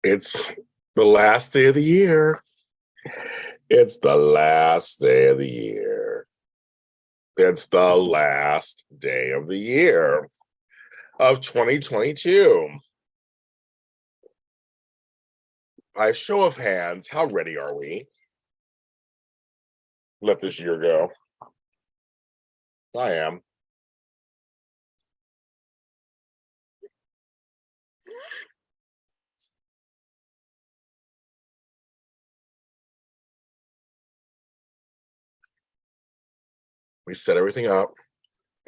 It's the last day of the year. It's the last day of the year. It's the last day of the year of 2022. By show of hands, how ready are we? Let this year go. I am. We set everything up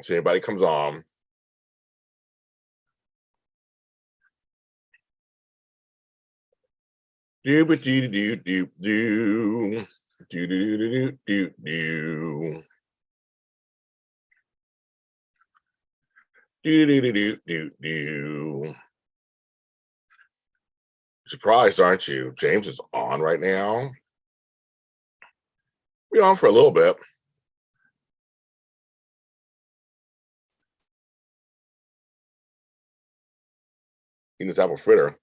so anybody comes on. Do do do do do do do do do do do. Surprised, aren't you? James is on right now. We're on for a little bit. Eating this apple fritter.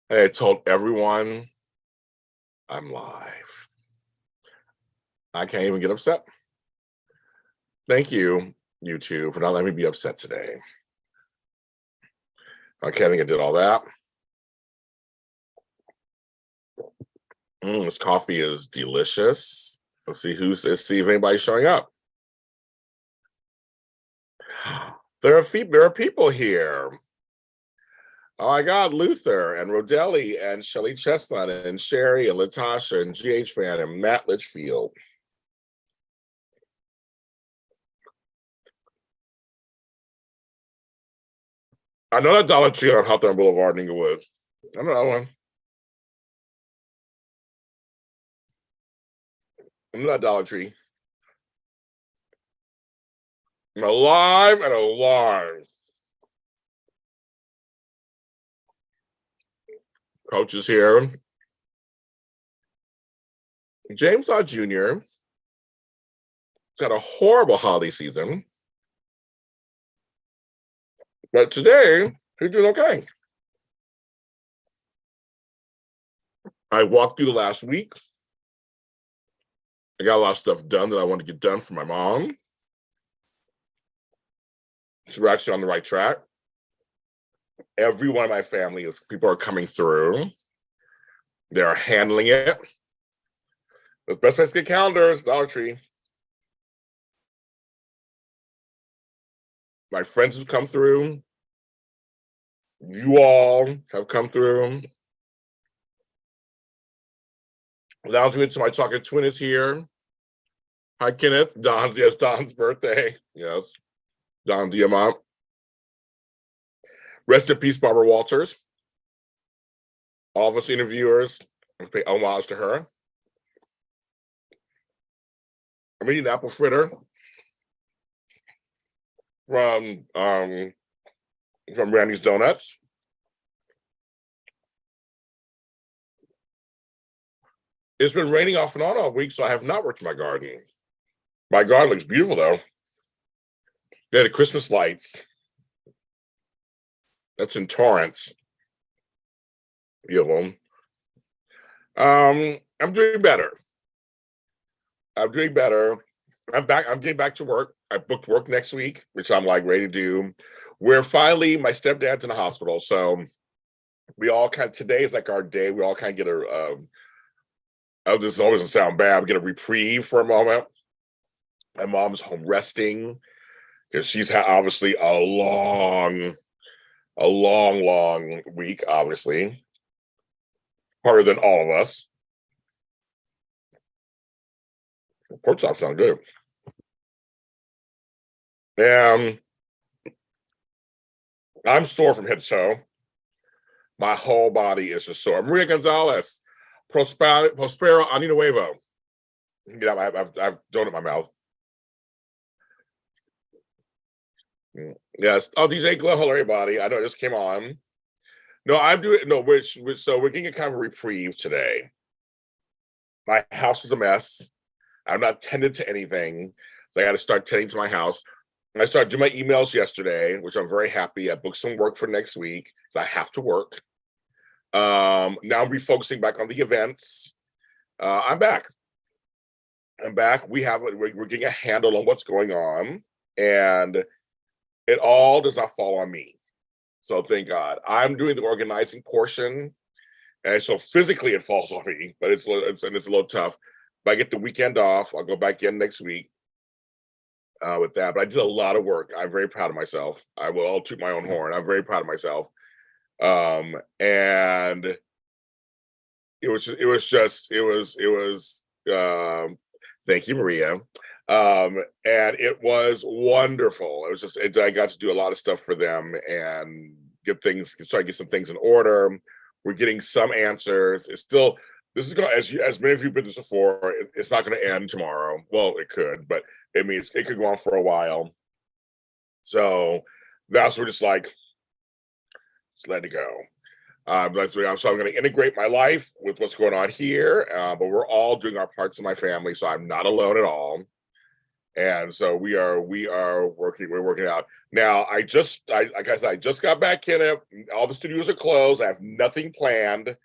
Hey, I told everyone I'm live. I can't even get upset. Thank you, YouTube, for not letting me be upset today. Okay, I think I did all that. This coffee is delicious. Let's see if anybody's showing up. There are people here. Oh my God, Luther and Rodelli and Shelly Chestnut and Sherry and Latasha and GH Fan and Matt Litchfield. I know that Dollar Tree on Hawthorne Boulevard in Inglewood. I know that one. I know that Dollar Tree. I'm alive and alive. Coach is here. James Lott Jr. has had a horrible holiday season. But today, he's doing okay. I walked through the last week. I got a lot of stuff done that I want to get done for my mom. So we're actually on the right track. Everyone in my family people are coming through. They're handling it. The best place to get calendars, Dollar Tree. My friends have come through. You all have come through. Lounge to my chocolate twin is here. Hi, Kenneth. Don's birthday. Yes. Don Diamant. Rest in peace, Barbara Walters. All of us interviewers, pay homage to her. I'm eating apple fritter from Randy's Donuts. It's been raining off and on all week, so I have not worked my garden. My garden looks beautiful, though. They had the Christmas lights. That's in Torrance. Beautiful. I'm doing better. I'm doing better. I'm getting back to work. I booked work next week, which I'm like ready to do. We're finally, my stepdad's in the hospital, so we all today is like our day. We all kind of get this always doesn't sound bad, we get a reprieve for a moment. My mom's home resting because she's had obviously a long week, obviously. Harder than all of us. Pork chops sound good. I'm sore from head to toe. My whole body is just sore. Maria Gonzalez, Prospero Año Nuevo. Get out, I've donut in my mouth. Yes. Oh, DJ Glow, hello everybody. I know it just came on. No, I'm doing so we're getting a kind of a reprieve today. My house is a mess. I'm not tended to anything. So I got to start tending to my house. I started doing my emails yesterday, which I'm very happy. I booked some work for next week because I have to work. Now I'm refocusing back on the events. I'm back. We're getting a handle on what's going on, and it all does not fall on me. So thank God. I'm doing the organizing portion, and so physically it falls on me, but it's a little tough. But I get the weekend off. I'll go back in next week with that. But I did a lot of work. I'm very proud of myself. I'll toot my own horn. I'm very proud of myself. And thank you, Maria. And it was wonderful. I got to do a lot of stuff for them and get some things in order. We're getting some answers. This is going to, as many of you have been this before, it's not going to end tomorrow. Well, it could, but it means it could go on for a while. So we're just let it go. So I'm going to integrate my life with what's going on here, but we're all doing our parts in my family, so I'm not alone at all. And so we're working out. Now, like I said, I just got back in it. All the studios are closed. I have nothing planned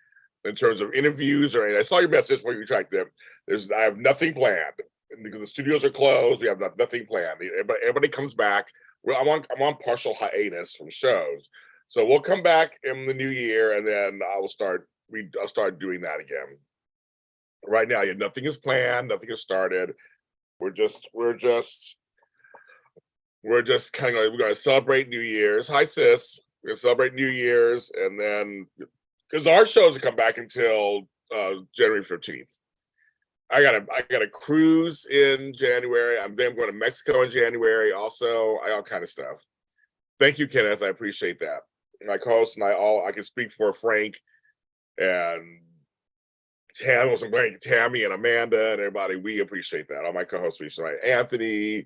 in terms of interviews or anything. I saw your message before you tracked them. I have nothing planned because the studios are closed. We have nothing planned. Everybody comes back. I'm on partial hiatus from shows. So we'll come back in the new year, and then I'll start doing that again. Right now, nothing is planned, nothing is started. We're just kind of we're going to celebrate New Year's. Hi, sis. We're going to celebrate New Year's, and then because our shows come back until January 15th. I got a cruise in January. I'm going to Mexico in January. Also, all kind of stuff. Thank you, Kenneth. I appreciate that. My co-host and I can speak for Frank and Tammy and Amanda and everybody. We appreciate that. All my co-hosts, Anthony,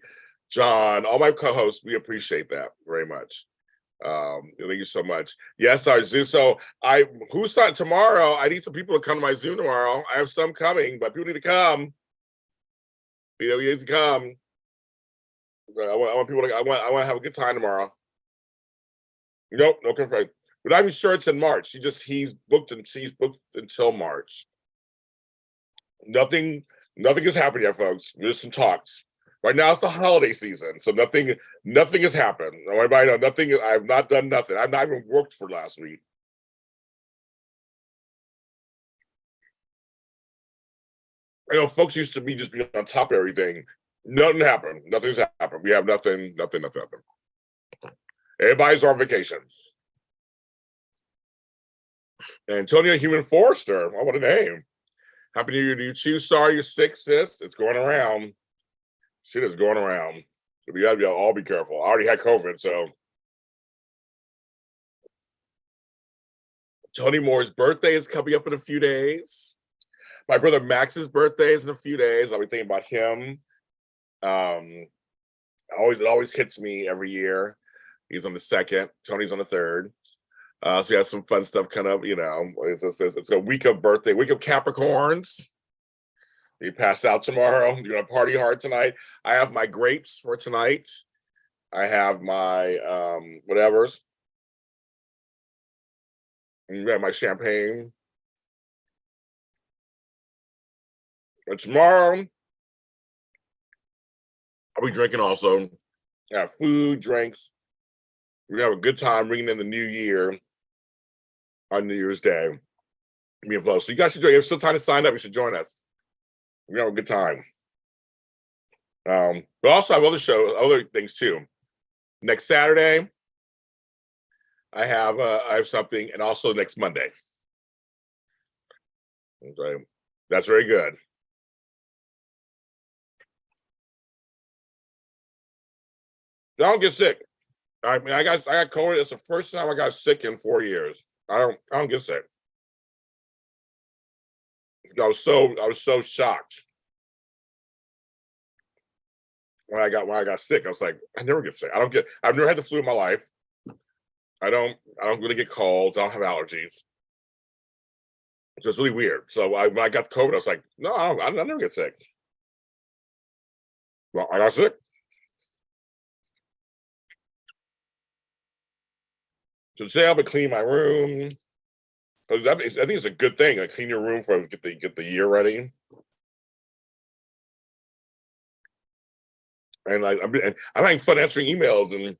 John, all my co-hosts, we appreciate that very much. Thank you so much. Yes, our Zoom. So who's on tomorrow? I need some people to come to my Zoom tomorrow. I have some coming, but people need to come. You need to come. I want people to. I want to have a good time tomorrow. Nope, no confirmation. We're not even sure it's in March. He's booked until March. Nothing has happened yet, folks. There's some talks. Right now it's the holiday season, so nothing has happened. Everybody know nothing. I have not done nothing. I've not even worked for last week. Folks used to be just being on top of everything. Nothing happened. Nothing's happened. We have nothing. Everybody's on vacation. Antonia Human Forrester. Oh, what a name. Happy New Year to you too. Sorry you're sick, sis. It's going around. Shit is going around. So we gotta all be careful. I already had COVID, so. Tony Moore's birthday is coming up in a few days. My brother Max's birthday is in a few days. I'll be thinking about him. It always hits me every year. He's on the 2nd. Tony's on the 3rd. So we have some fun stuff kind of, it's a week of Capricorns. You pass out tomorrow. You're going to party hard tonight. I have my grapes for tonight. I have my whatevers. And my champagne. But tomorrow, I'll be drinking also. I have food, drinks. We're going to have a good time bringing in the new year on New Year's Day. Me and Flo. So you guys should join. You have still time to sign up. You should join us. We're going to have a good time. But also I have other things too. Next Saturday, I have something, and also next Monday. Okay. That's very good. Don't get sick. I mean, I got COVID. It's the first time I got sick in 4 years. I don't get sick. I was so shocked when I got sick. I was like, I never get sick. I've never had the flu in my life. I don't really get colds. I don't have allergies. So it's really weird. So when I got COVID, I was like, no, I never get sick. Well, I got sick. So today I'll be cleaning my room. I think it's a good thing. Like clean your room for get the year ready. And I'm having fun answering emails, and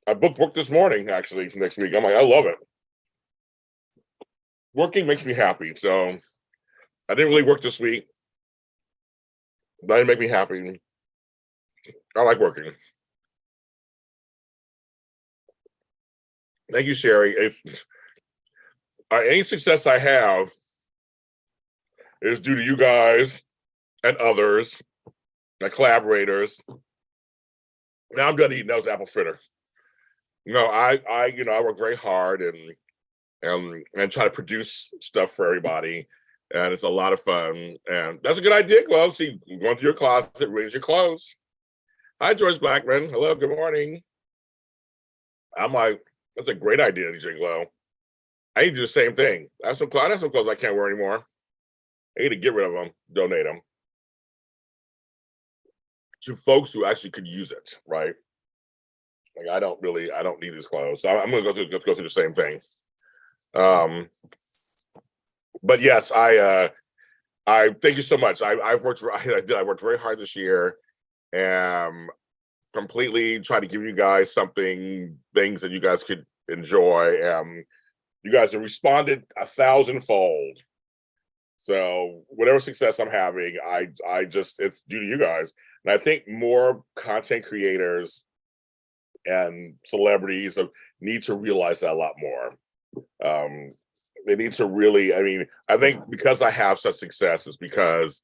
I booked work this morning actually next week. I'm like, I love it. Working makes me happy. So I didn't really work this week. That didn't make me happy. I like working. Thank you, Sherry. If any success I have is due to you guys and others, my collaborators. Now I'm done eating those apple fritter. I work very hard and try to produce stuff for everybody, and it's a lot of fun. And that's a good idea, Glow. See, going through your closet, raise your clothes. Hi, George Blackman. Hello, good morning. I'm like, that's a great idea, DJ Glow. I need to do the same thing. I have some clothes I can't wear anymore. I need to get rid of them, donate them to folks who actually could use it, right? Like I don't need these clothes. So I'm gonna go through the same thing. But yes, I thank you so much. I worked very hard this year, and completely try to give you guys things that you guys could enjoy. You guys have responded 1,000-fold. So whatever success I'm having, it's due to you guys. And I think more content creators and celebrities need to realize that a lot more. They need to really, I think because I have such success is because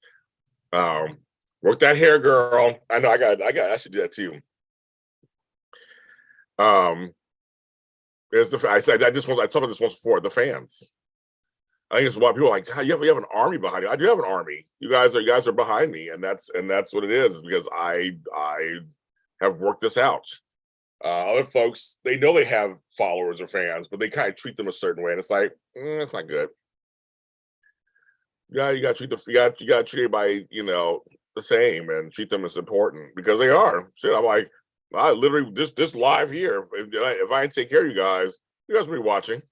work that hair, girl. I know I should do that too. I told this once before, the fans. I think it's why people are like, you have an army behind you. I do have an army. You guys are behind me, and that's what it is, because I have worked this out. Other folks, they know they have followers or fans, but they kind of treat them a certain way, and it's like, that's not good. Yeah, you got to treat everybody, the same, and treat them as important, because they are. Shit, I'm like, I literally this live here. If I didn't take care of you guys will be watching.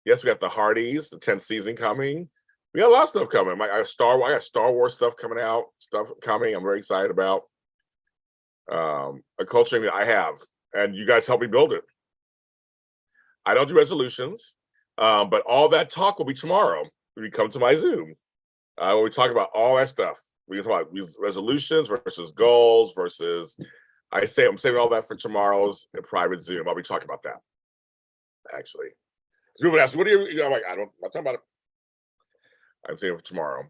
Yes, we got the Hardys, the 10th season coming. We got a lot of stuff coming. I got Star Wars stuff coming out. I'm very excited about. A culture that I have, and you guys help me build it. I don't do resolutions, but all that talk will be tomorrow when you come to my Zoom. When we talk about all that stuff. We can talk about resolutions versus goals versus. I'm saving all that for tomorrow's private Zoom. I'll be talking about that. Actually, people ask, "What are you?" I'm like, I'm not talking about it. I'm saving it for tomorrow.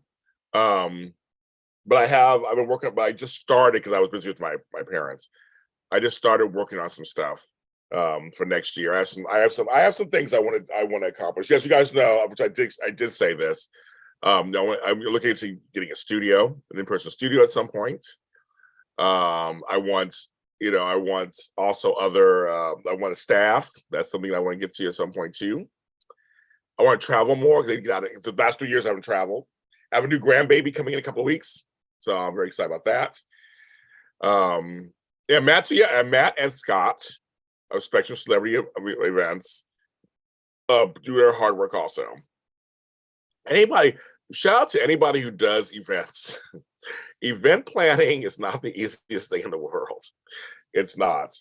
But I've been working. But I just started because I was busy with my parents. I just started working on some stuff for next year. I have some things I want to accomplish. Yes, you guys know, which I did say this. I'm looking into getting a studio, an in-person studio at some point. I want also I want a staff. That's something I want to get to at some point too. I want to travel more because the last 2 years I haven't traveled. I have a new grandbaby coming in a couple of weeks, so I'm very excited about that. Matt and Scott of Spectrum Celebrity Events do their hard work also. Shout out to anybody who does events. Event planning is not the easiest thing in the world. It's not.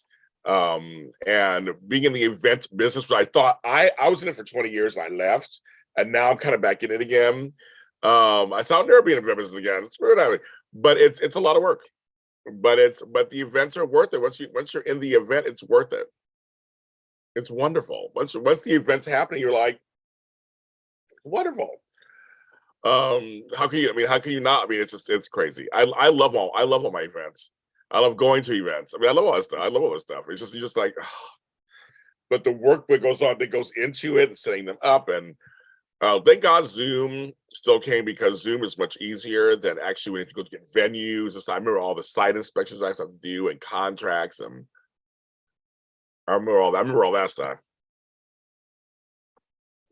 And being in the event business, I thought I was in it for 20 years and I left, and now I'm kind of back in it again. I saw never be in event business again. It's weird, but it's a lot of work. But the events are worth it. Once you're in the event, it's worth it. It's wonderful. Once the event's happening, you're like, it's wonderful. How can you not? It's crazy. I love all my events. I love going to events. I love all that stuff. I love all this stuff. You're just like, oh. But the work that goes into it and setting them up, and thank God Zoom still came, because Zoom is much easier than actually when you have to go to get venues. I remember all the site inspections I have to do and contracts, and I remember all that stuff.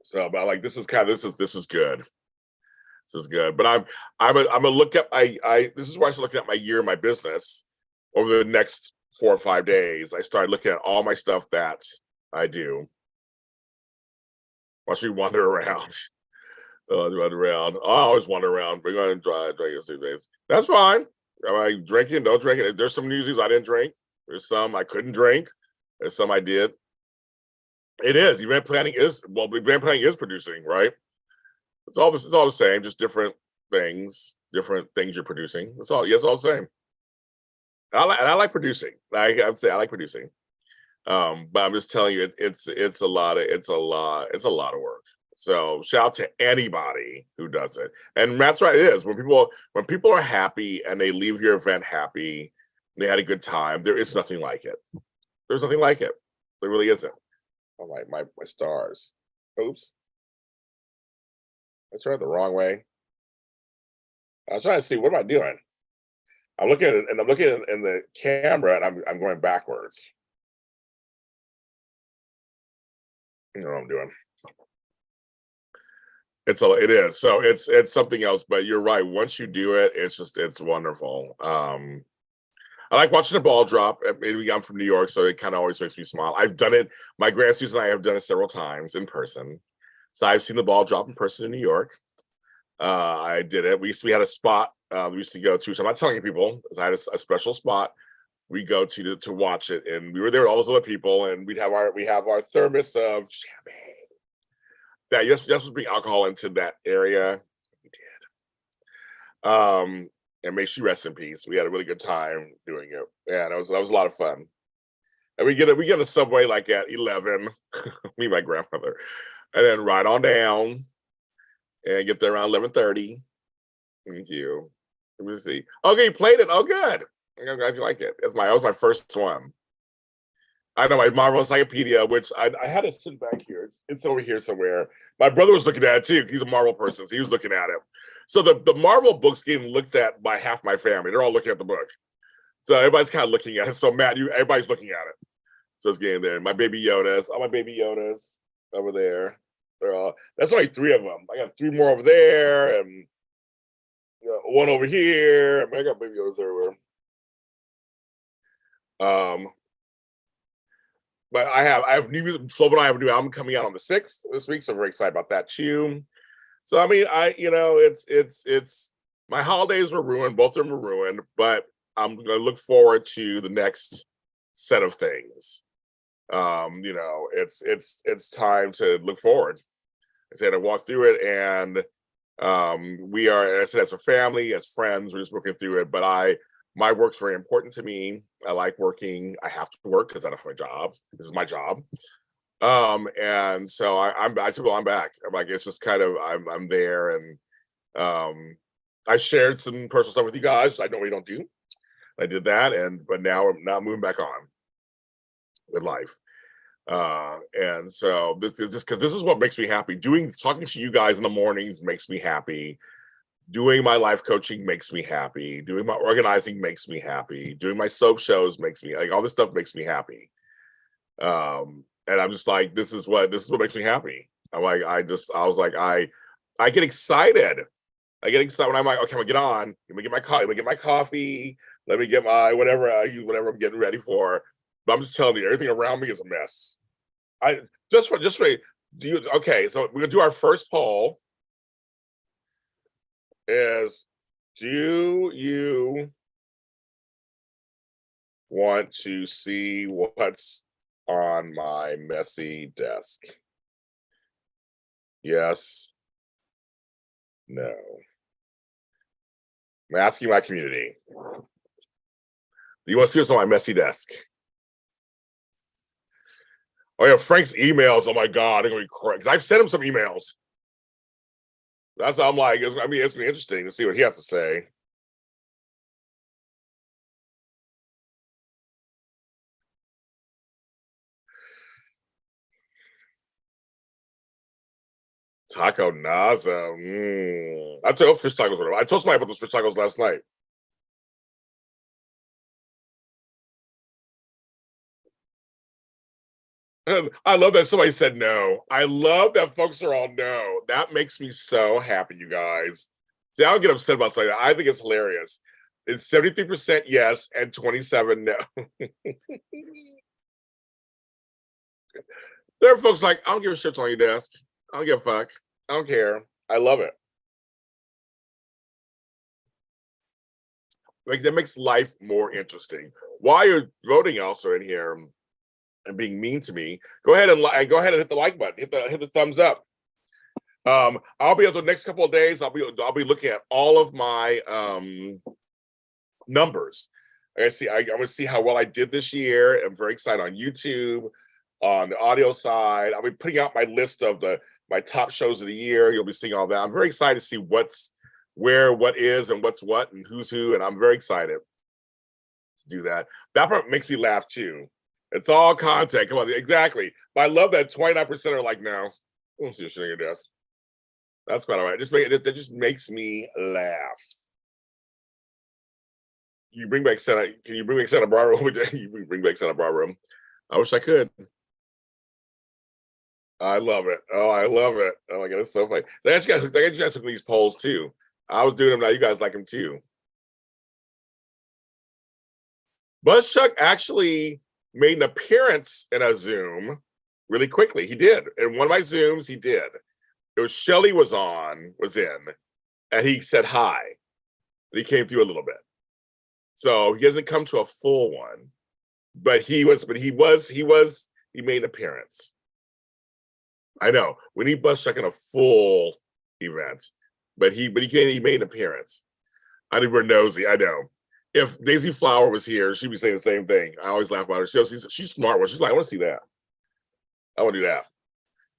So, but like this is kind of this is good. This is good. But I'm gonna look at I this is where I start looking at my year, my business over the next 4 or 5 days. I started looking at all my stuff that I do. Watch me wander around. Run around. I always wander around. We're going to drink a few days. That's fine. Am I drinking? Don't drink it. There's some news I didn't drink. There's some I couldn't drink. There's some I did. It is. Event planning is producing, right? It's all this. It's all the same, just different things you're producing. It's all. Yeah, it's all the same. I like producing. I'd say I like producing. But I'm just telling you, it's a lot of a lot of work. So shout out to anybody who does it. And that's right, it is. When people are happy and they leave your event happy, they had a good time, there is nothing like it. There's nothing like it. There really isn't. Oh my stars. Oops. I tried the wrong way. I was trying to see what am I doing? I'm looking at it and I'm looking at it in the camera and I'm going backwards. You know what I'm doing. It is. So it's something else, but you're right. Once you do it, it's wonderful. I like watching the ball drop. Maybe I'm from New York, so it kind of always makes me smile. I've done it. My grandstudents and I have done it several times in person. So I've seen the ball drop in person in New York. I did it. We had a spot we used to go to. So I'm not telling people. I had a special spot we go to watch it, and we were there with all those other people, and we have our thermos of champagne. That yes, was bring alcohol into that area. We did. And may she rest in peace. We had a really good time doing it. Yeah, that was a lot of fun. And we get a subway like at 11, me and my grandmother, and then ride on down and get there around 11:30. Thank you. Let me see. Okay, you played it. Oh, good. I'm glad you like it. That was my first one. I know my Marvel Encyclopedia, which I had it sitting back here. It's over here somewhere. My brother was looking at it too. He's a Marvel person, so he was looking at it. So the Marvel book's getting looked at by half my family. They're all looking at the book. So everybody's kind of looking at it. So Matt, everybody's looking at it. So it's getting there. My baby Yodas, all my baby Yodas over there. They're all. That's only 3 of them. I got 3 more over there, and one over here. I got baby Yodas everywhere. But I have new music. Flobo and I have a new album coming out on the 6th this week, so I'm very excited about that too. So I mean, it's my holidays were ruined, both of them were ruined, but I'm gonna look forward to the next set of things. It's time to look forward. I said I walk through it, and we are, I said, as a family, as friends, we're just working through it. But my work's very important to me. I like working. I have to work because that's my job. This is my job. And so I'm back. I'm like, it's just kind of, I'm there. And I shared some personal stuff with you guys. I normally don't do. I did that. But now I'm moving back on with life. And so this is what makes me happy. Talking to you guys in the mornings makes me happy. Doing my life coaching makes me happy. Doing my organizing makes me happy. Doing my soap shows makes me, like, all this stuff makes me happy. And I'm just like, this is what makes me happy. I'm like, I get excited. I get excited when I'm like, okay, I'm gonna get on. Let me get my coffee. Let me get my whatever I'm getting ready for. But I'm just telling you, everything around me is a mess. Okay, so we're gonna do our first poll. Is, do you want to see what's on my messy desk? Yes. No. I'm asking my community. Do you want to see what's on my messy desk? Oh yeah, Frank's emails. Oh my God, they're gonna be crazy. I've sent him some emails. That's how I'm like, it's gonna be interesting to see what he has to say. Taco Naza. I told fish tacos. Whatever. I told somebody about those fish tacos last night. I love that somebody said no. I love that folks are all no. That makes me so happy, you guys. See, I don't get upset about something. I think it's hilarious. It's 73% yes and 27 no. There are folks like, I don't give a shit on your desk. I don't give a fuck. I don't care. I love it. Like that makes life more interesting. While you're voting also in here and being mean to me, go ahead and hit the like button, hit the thumbs up. I'll be able the next couple of days. I'll be looking at all of my numbers. I want to see how well I did this year. I'm very excited on YouTube, on the audio side. I'll be putting out my list of my top shows of the year. You'll be seeing all that. I'm very excited to see what's where, what is, and what's what, and who's who. And I'm very excited to do that. That part makes me laugh too. It's all content. Come on, exactly. But I love that 29% are like, no, I won't see a shit on your desk. That's quite all right. That just makes me laugh. You bring back Santa? Can you bring back Santa Barbara? You bring back Santa Barbara? I wish I could. I love it. Oh, I love it. Oh my god, it's so funny. I got you guys some of these polls too. I was doing them now. You guys like them too. Buzz Chuck actually made an appearance in a Zoom really quickly. He did. In one of my Zooms, he did. It was Shelly was in, and he said hi. And he came through a little bit. So he hasn't come to a full one, but he made an appearance. I know we need Buzz Chuck in a full event, but he made an appearance. I think we're nosy. I know. If Daisy Flower was here, she'd be saying the same thing. I always laugh about her. She's smart one. She's like, I want to see that. I want to do that.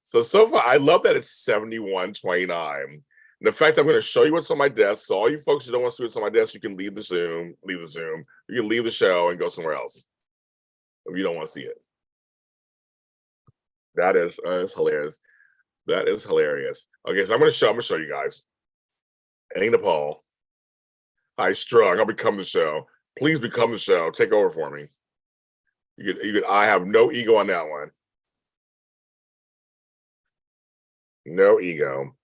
So far, I love that it's 71-29. The fact that I'm going to show you what's on my desk, so all you folks who don't want to see what's on my desk, you can leave the Zoom. You can leave the show and go somewhere else if you don't want to see it. That is hilarious. That is hilarious. Okay, so I'm going to show you guys. Ain't Nepal. High strung. I'll become the show. Please become the show. Take over for me. I have no ego on that one. No ego.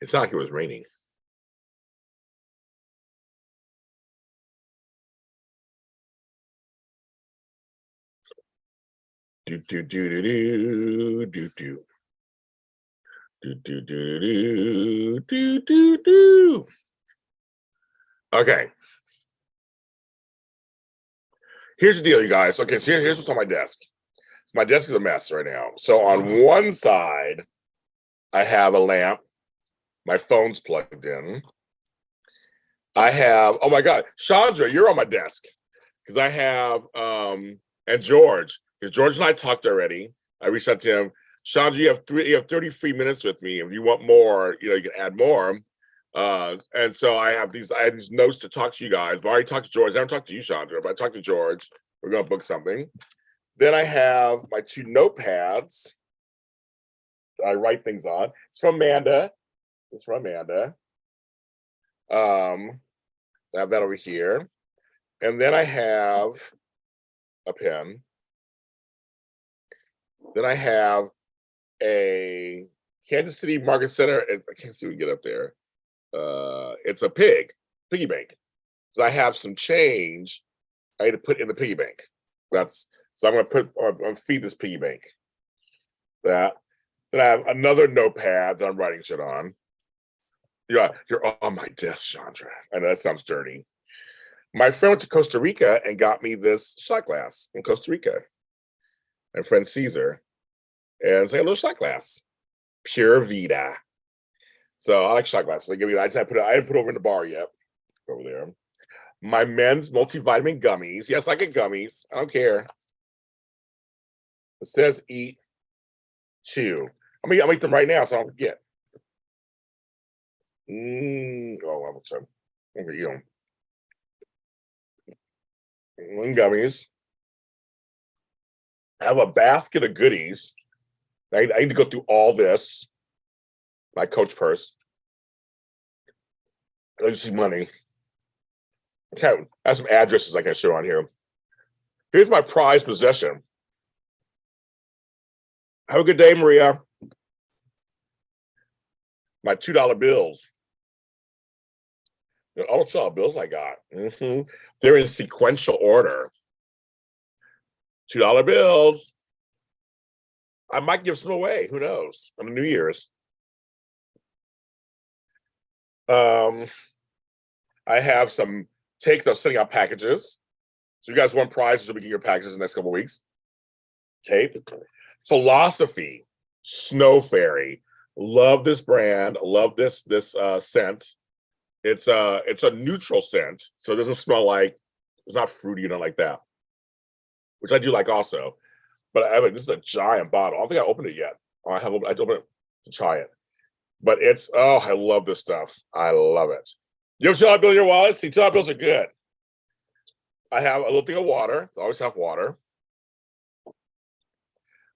It's not like it was raining. Do do do do do do do. Do do do do do do do. Okay. Here's the deal, you guys. Okay, so here's what's on my desk. My desk is a mess right now. So on one side, I have a lamp. My phone's plugged in. I have, oh my God, Chandra, you're on my desk. Because I have, and George, because George and I talked already. I reached out to him. Chandra, you have 33 minutes with me. If you want more, you can add more. And so I had these notes to talk to you guys. But I already talked to George. I haven't talked to you, Chandra, but I talked to George. We're gonna book something. Then I have my 2 notepads that I write things on. It's from Amanda. I have that over here. And then I have a pen. Then I have a Kansas City Market Center. I can't see if we can get up there. It's a piggy bank. So I have some change I need to put in the piggy bank. So I'm gonna feed this piggy bank. That. Then I have another notepad that I'm writing shit on. Yeah, you're on my desk, Chandra. I know that sounds dirty. My friend went to Costa Rica and got me this shot glass in Costa Rica. My friend Caesar. And it's like a little shot glass. Pure Vida. So I like shot glasses. I didn't put it over in the bar yet. Over there. My men's multivitamin gummies. Yes, I get gummies. I don't care. It says eat 2. I'll eat them right now so I don't forget. Oh, I'm sorry. I'm gonna eat them. Gummies. I have a basket of goodies. I need to go through all this. my Coach purse. Let me see money. Okay, I have some addresses I can show on here. Here's my prized possession. Have a good day, Maria. My $2 bills. All the $2 bills I got. They're in sequential order. $2 bills. I might give some away. Who knows? On New Year's. I have some takes of sending out packages. So you guys want prizes, you'll be getting your packages in the next couple of weeks. Tape. Philosophy. Snow Fairy. Love this brand. Love this scent. It's a neutral scent, so it doesn't smell like, it's not fruity, like that, which I do like also. But this is a giant bottle. I don't think I opened it yet. I opened it to try it. But it's, oh, I love this stuff. I love it. You have $2 bill in your wallet? See, $2 bills are good. I have a little thing of water. I always have water.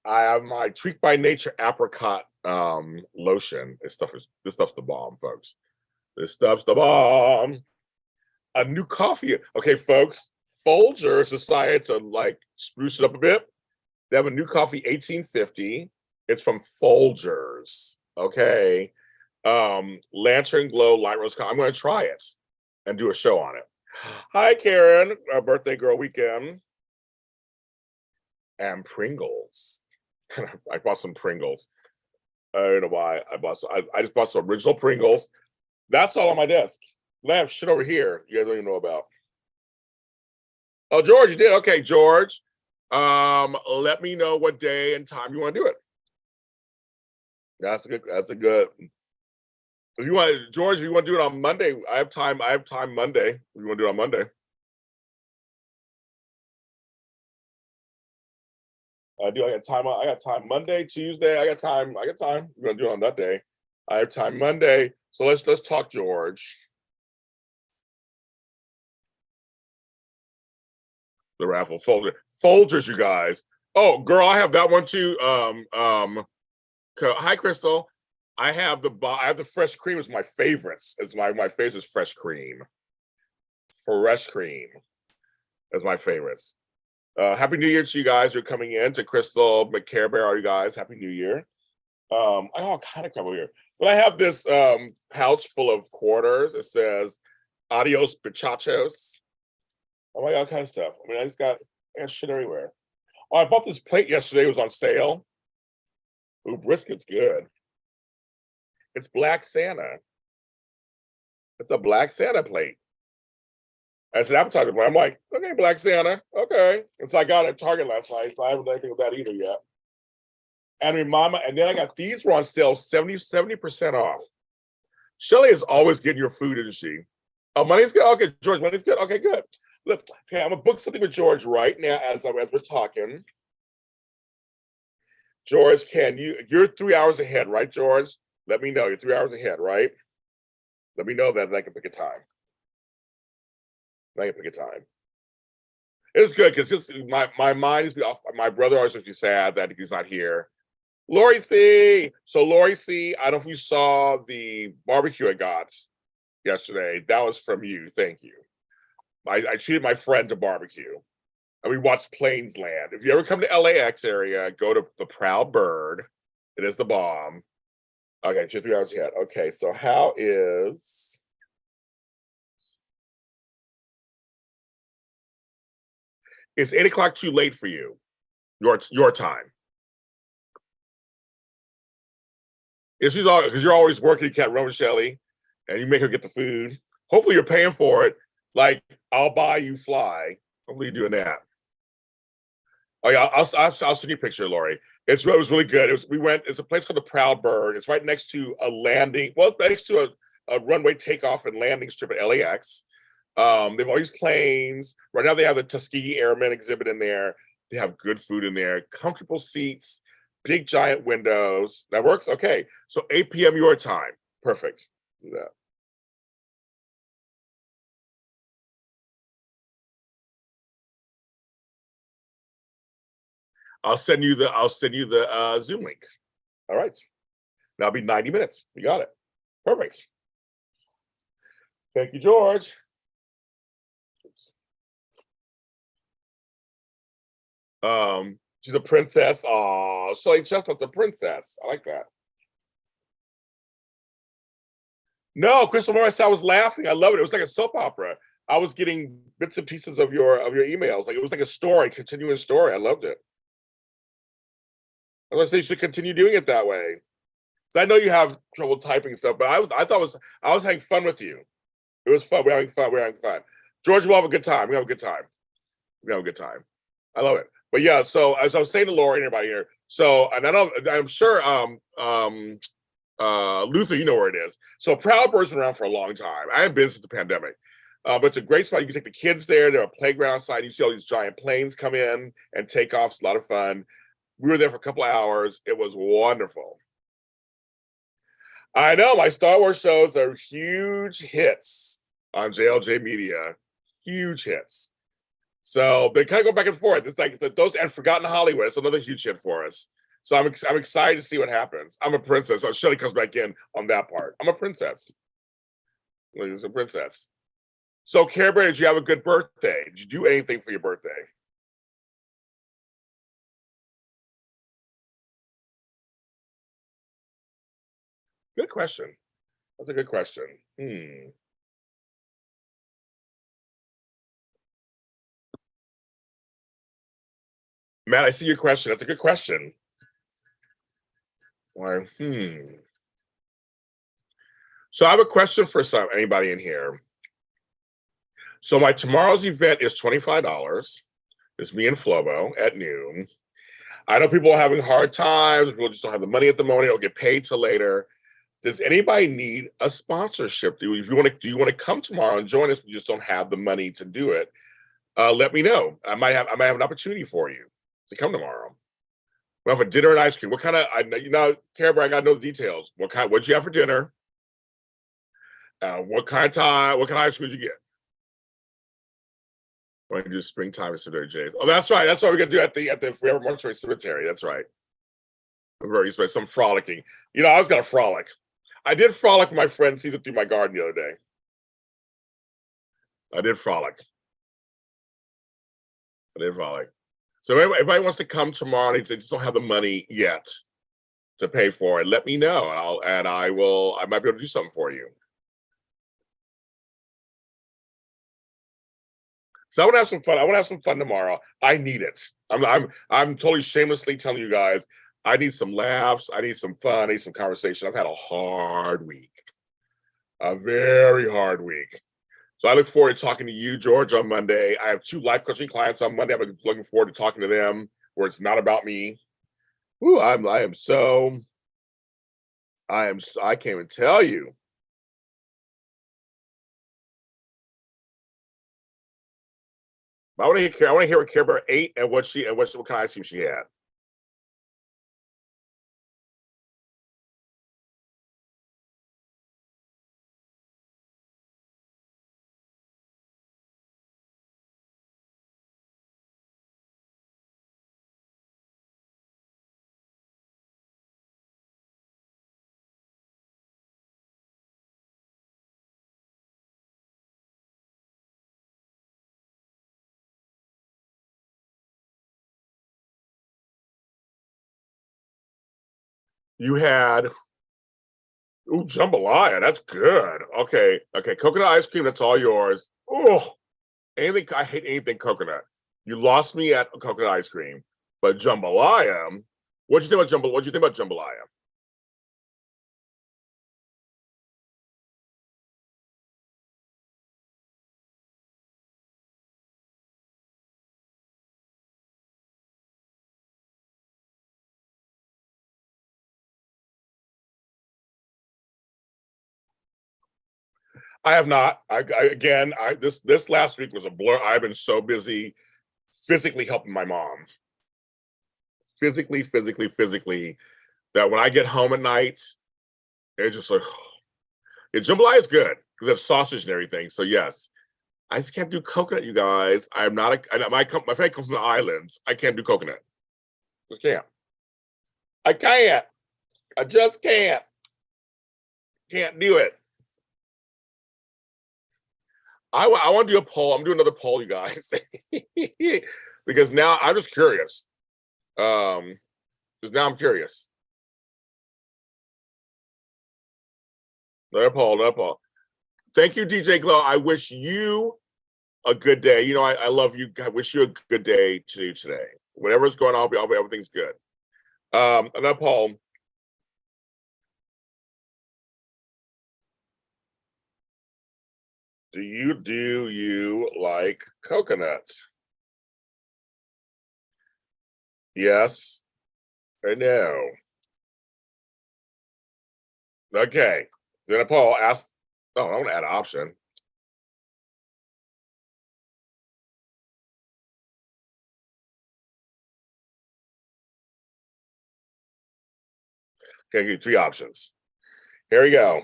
I have my Tweak by Nature apricot lotion. This stuff's the bomb, folks. This stuff's the bomb. A new coffee. Okay, folks. Folgers decided to spruce it up a bit. They have a new coffee, 1850. It's from Folgers. Okay. Lantern Glow Light Rose Coffee. I'm going to try it and do a show on it. Hi, Karen. Birthday girl weekend. And Pringles. I bought some Pringles. I don't know why I bought some. I just bought some original Pringles. That's all on my desk. I have shit over here you guys don't even know about. Oh, George, you did? Okay, George. Let me know what day and time you want to do it. That's a good. If you want, George, if you want to do it on Monday, I have time Monday. If you want to do it on Monday. I got time Monday, Tuesday. I got time. We're gonna do it on that day. I have time Monday. So let's talk, George. The raffle Folgers, you guys. Oh, girl, I have that one too. Hi, Crystal. I have the fresh cream. It's my favorites. It's my favorite is fresh cream. Fresh cream is my favorites. Happy New Year to you guys who are coming in. To Crystal, McCare Bear, all you guys. Happy New Year. I have all kind of crap over here. But I have this pouch full of quarters. It says adios bichachos. Oh my God, all kind of stuff. I mean, I got shit everywhere. Oh, I bought this plate yesterday. It was on sale. Ooh, brisket's good. It's Black Santa. It's a Black Santa plate. And it's an appetizer plate. I'm like, okay, Black Santa. Okay. And so I got it at Target last night, so I haven't done anything with that either yet. And then I got these were on sale 70% off. Shelly is always getting your food, isn't she? Oh, money's good? Okay, George, money's good? Okay, good. Look, okay, I'm gonna book something with George right now as we're talking. George, you're 3 hours ahead, right, George? Let me know. You're 3 hours ahead, right? Let me know that I can pick a time. It's good because my mind is off. My brother always makes me sad that he's not here. Lori C. So Lori C, I don't know if you saw the barbecue I got yesterday. That was from you. Thank you. I treated my friend to barbecue. And we watched Plains Land. If you ever come to LAX area, go to the Proud Bird. It is the bomb. Okay, 2 3 hours ahead. Okay, so how is it's 8 o'clock too late for you? Your time. If she's all because you're always working, you can't run with Shelly, and you make her get the food. Hopefully, you're paying for it. Like I'll buy you fly. Hopefully, you're doing that. Oh yeah, I'll send you a picture, Lori. It was really good. It's a place called the Proud Bird. It's right next to a landing. Well, next to a runway takeoff and landing strip at LAX. They've all these planes. Right now, they have the Tuskegee Airmen exhibit in there. They have good food in there, comfortable seats, big giant windows. That works? Okay. So 8 p.m. your time. Perfect. Do that. I'll send you the Zoom link. All right. That'll be 90 minutes. You got it. Perfect. Thank you, George. She's a princess. Oh, Shelly Chestnut's a princess. I like that. No, Crystal Morris, I was laughing. I love it. It was like a soap opera. I was getting bits and pieces of your emails. Like it was like a story, continuing story. I loved it. I was gonna say you should continue doing it that way. So I know you have trouble typing stuff, but I thought I was having fun with you. It was fun. We're having fun. We're having fun. George, we'll have a good time. We have a good time. We have a good time. I love it. But yeah, so as I was saying to Laura and everybody here, so and I'm sure Luther, you know where it is. So Proud Bird's been around for a long time. I haven't been since the pandemic. But it's a great spot. You can take the kids there. There are a playground outside. You see all these giant planes come in and take off. It's a lot of fun. We were there for a couple of hours. It was wonderful. I know my Star Wars shows are huge hits on JLJ Media. Huge hits. So they kind of go back and forth. It's like those and Forgotten Hollywood. It's another huge hit for us. So I'm excited to see what happens. I'm a princess. So Shelly comes back in on that part. I'm a princess. She's a princess. So Care Bear, did you have a good birthday? Did you do anything for your birthday? Good question. That's a good question. Matt, I see your question. That's a good question. Why? So I have a question for anybody in here. So my tomorrow's event is $25. It's me and Flobo at noon. I know people are having hard times. People just don't have the money at the moment. They'll get paid till later. Does anybody need a sponsorship? Do you want to come tomorrow and join us? We just don't have the money to do it. Let me know. I might have an opportunity for you to come tomorrow. We'll have a dinner and ice cream. What kind of Care Bear, I got no details. What'd you have for dinner? What kind of ice cream did you get? We're gonna do springtime at Cemetery Jays. Oh, that's right. That's what we're gonna do at the Forever Mortuary Cemetery. That's right. Very special. Some frolicking. I was gonna frolic. I did frolic with my friend see through my garden the other day. I did frolic. So everybody wants to come tomorrow. They just don't have the money yet to pay for it. Let me know. I might be able to do something for you. So I want to have some fun. I want to have some fun tomorrow. I need it. I'm totally shamelessly telling you guys, I need some laughs. I need some fun. I need some conversation. I've had a hard week, a very hard week. So I look forward to talking to you, George, on Monday. I have 2 life coaching clients on Monday. I'm looking forward to talking to them where it's not about me. Ooh, I can't even tell you. I want to hear what Care Bear ate and what kind of ice cream she had. You had jambalaya. That's good. Okay. Coconut ice cream. That's all yours. Oh, anything. I hate anything coconut. You lost me at coconut ice cream, but jambalaya. What do you think about jambalaya? What do you think about jambalaya? I have not. This last week was a blur. I've been so busy physically helping my mom. Physically, that when I get home at night, it's just like jambalaya is good because it's sausage and everything. So yes, I just can't do coconut, you guys. I'm not my family comes from the islands. I can't do coconut. Just can't. I can't. I just can't. Can't do it. I want to do a poll. I'm doing another poll, you guys, because now I'm just curious. Because now I'm curious. Another poll, another poll. Thank you, DJ Glow. I wish you a good day. You know, I love you. I wish you a good day today. Whatever's going on, I hope everything's good. Another poll. Do you like coconuts? Yes or no? Okay. Then a poll ask. Oh, I want to add an option. Okay, give you 3 options. Here we go.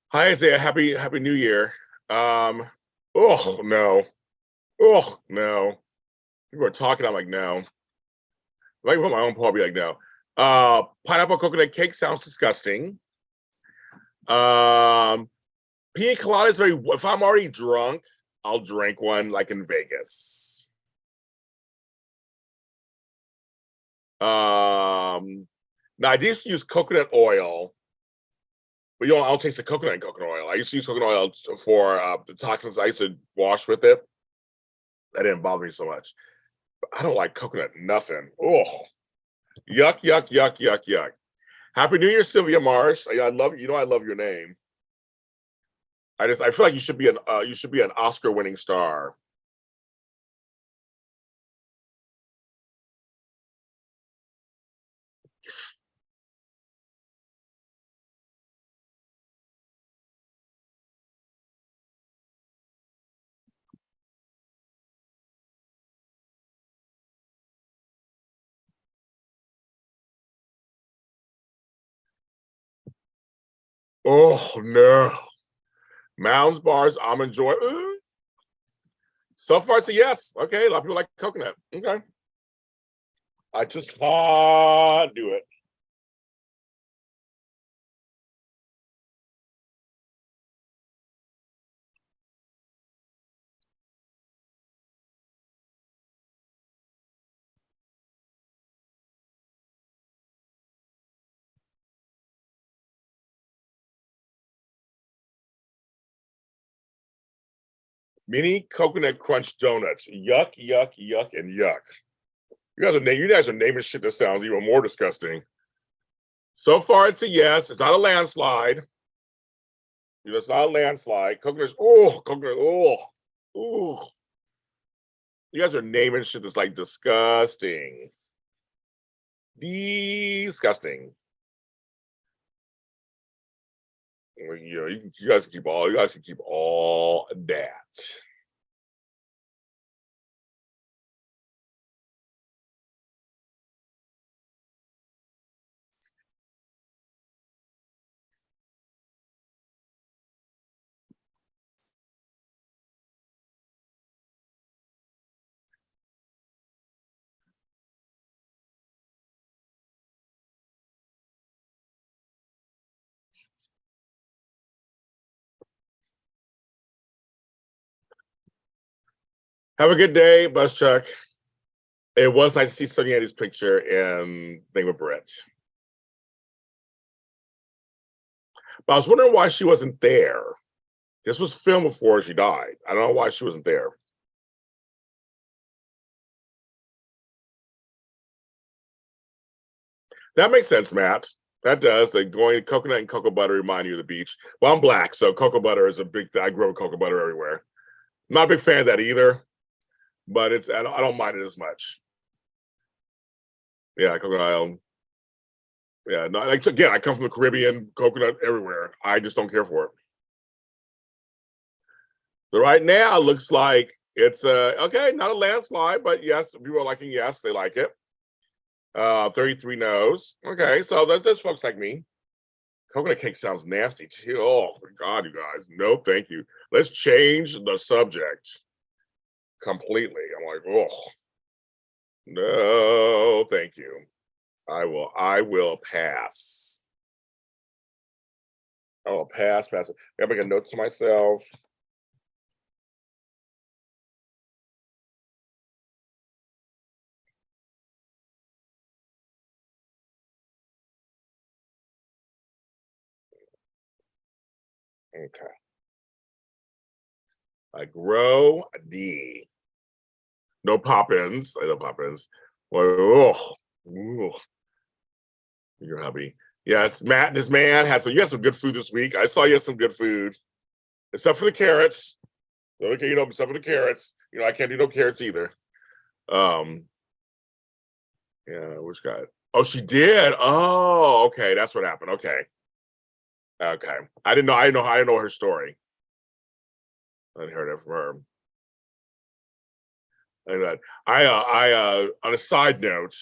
Hi, Isaiah. Happy New Year. Oh no. Oh no. People are talking. I'm like, no. If I can put my own poll, I'll be like, no. Pineapple coconut cake sounds disgusting. Pina colada is very. If I'm already drunk, I'll drink one like in Vegas. Now I used to use coconut oil, but I don't taste the coconut in coconut oil. I used to use coconut oil for the toxins I used to wash with it. That didn't bother me so much. But I don't like coconut nothing. Oh, yuck, yuck, yuck, yuck, yuck. Happy New Year, Sylvia Marsh. I love you. Know I love your name. I feel like you should be an Oscar-winning star. Oh no. Mounds bars, almond joy. So far, it's a yes. Okay, a lot of people like coconut. Okay. I just can't do it. Mini coconut crunch donuts. Yuck, yuck, yuck, and yuck. You guys are naming shit that sounds even more disgusting. So far, it's a yes. It's not a landslide. It's not a landslide. Coconut. Oh, coconut. Oh, oh. You guys are naming shit that's like disgusting. Disgusting. You know, you guys can keep all that. Have a good day, Bus Chuck. It was nice to see Sonny Andy's picture and thing with Brett. But I was wondering why she wasn't there. This was filmed before she died. I don't know why she wasn't there. That makes sense, Matt. That does. Like going coconut and cocoa butter remind you of the beach. Well, I'm black, so cocoa butter is a big. I grew up with cocoa butter everywhere. Not a big fan of that either, but I don't mind it as much. Yeah, coconut oil. Yeah, no, like again, I come from the Caribbean, coconut everywhere. I just don't care for it. So right now, it looks like it's okay, not a landslide, but yes, people are liking yes, they like it. 33 no's. Okay, so that's folks like me. Coconut cake sounds nasty too. Oh my god, you guys. No, thank you. Let's change the subject completely. I'm like, oh no, thank you. I will pass. Oh, pass. I gotta make a note to myself. Okay. I grow a D. No pop-ins. I know pop-ins. Oh, your hubby. Yes, Matt and his man had some. You had some good food this week. I saw you had some good food, except for the carrots. Okay, except for the carrots. I can't do no carrots either. Yeah, which guy? Oh, she did. Oh, okay, that's what happened. Okay, okay. I didn't know her story. I hadn't heard it from her. On a side note,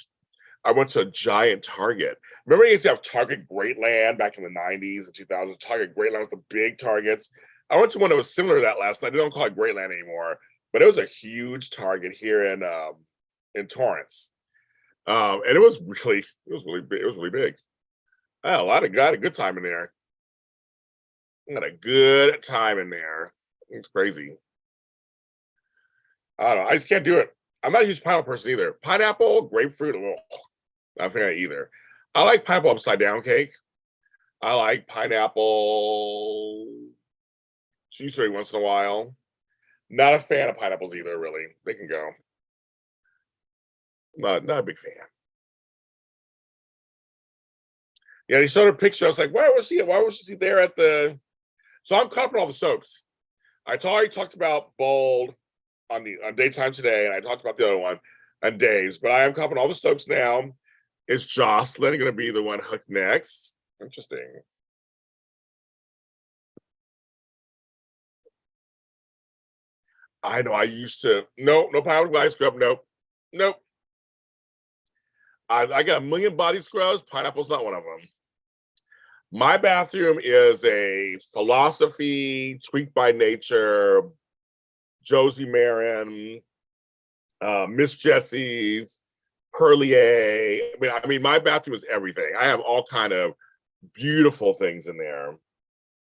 I went to a giant Target. Remember, you used to have Target Greatland back in the 90s and 2000s. Target Greatland was the big Targets. I went to one that was similar to that last night. They don't call it Greatland anymore, but it was a huge Target here in Torrance. And it was really big. It was really big. I had a good time in there. I had a good time in there. It's crazy. I don't know. I just can't do it. I'm not a huge pineapple person either. Pineapple, grapefruit, I think I either. I like pineapple upside down cake. I like pineapple cheesecake once in a while. Not a fan of pineapples either, really. They can go. Not a big fan. Yeah, he showed a picture. I was like, why was she there at the? So I'm caught up on all the soaps. I already talked about Bold on Daytime Today, and I talked about the other one on Days, but I am caught up on all the soaps now. Is Jocelyn going to be the one hooked next? Interesting. I know. I used to. No power glass scrub. Nope. I got a million body scrubs. Pineapple's not one of them. My bathroom is a philosophy, tweaked by nature, Josie Marin, Miss Jessie's, Perlier. I mean, my bathroom is everything. I have all kind of beautiful things in there,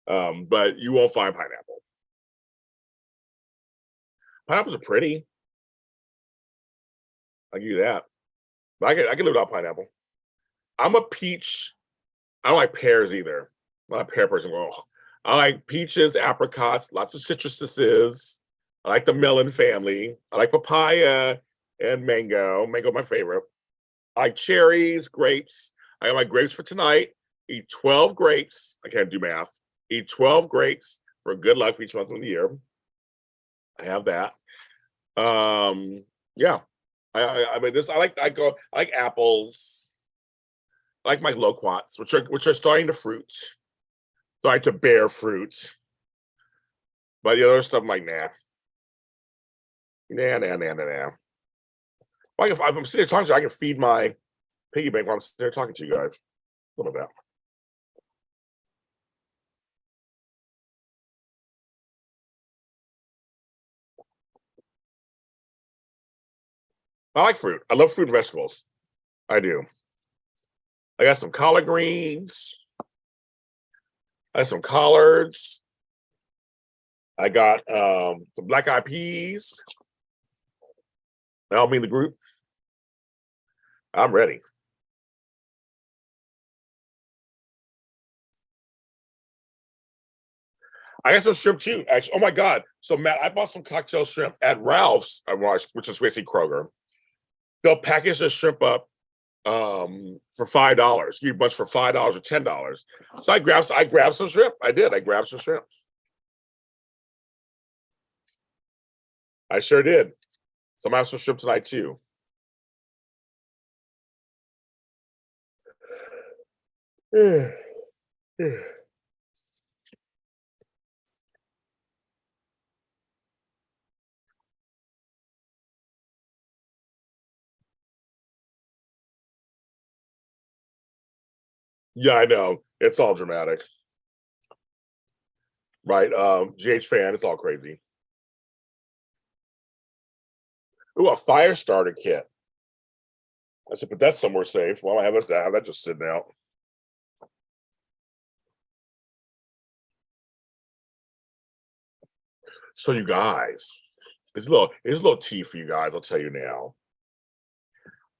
but you won't find pineapple. Pineapples are pretty. I'll give you that. But I can live without pineapple. I'm a peach. I don't like pears either. I'm not a pear person. Oh, I like peaches, apricots, lots of citruses. I like the melon family. I like papaya and mango. Mango, my favorite. I like cherries, grapes. I got my grapes for tonight. Eat 12 grapes. I can't do math. Eat 12 grapes for good luck for each month of the year. I have that. Yeah. I mean this. I like apples. I like my loquats, which are starting to fruit, starting to bear fruit. But the other stuff, I'm like, nah. Well, if I'm sitting here talking to you, I can feed my piggy bank while I'm sitting there talking to you guys. What about that? I like fruit. I love fruit and vegetables. I do. I got some collard greens. I got some collards. I got some black eyed peas. I don't mean the group. I'm ready. I got some shrimp too. Actually, oh my god! So Matt, I bought some cocktail shrimp at Ralph's, which is basically Kroger. They'll package the shrimp up for $5. Give you a bunch for $5 or $10. So I grabbed some shrimp. I did. I grabbed some shrimp. I sure did. So I'm gonna have some shrimp tonight too. Yeah, I know. It's all dramatic. Right. GH fan, it's all crazy. Ooh, a fire starter kit. I said, but that's somewhere safe. Well, I have that just sitting out. So you guys, it's a little tea for you guys. I'll tell you now.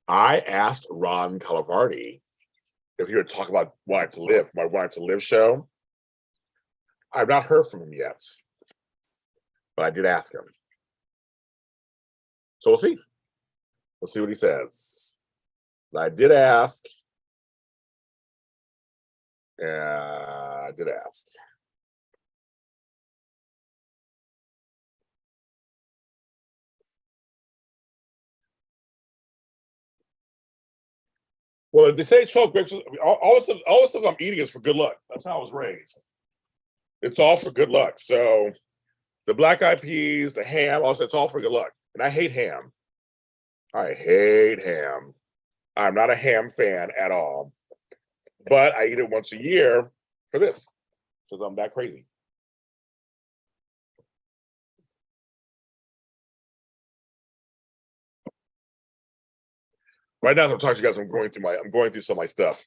I asked Ron Calavardi if he would talk about Wanting to Live, my Wanting to Live show. I've not heard from him yet, but I did ask him. So we'll see. We'll see what he says. But I did ask. Yeah, I did ask. Well, they say 12 grapes. All the stuff I'm eating is for good luck. That's how I was raised. It's all for good luck. So the black eyed peas, the ham, also it's all for good luck. And I hate ham. I hate ham. I'm not a ham fan at all. But I eat it once a year for this because I'm that crazy. Right now, as I'm talking to you guys, I'm going through some of my stuff.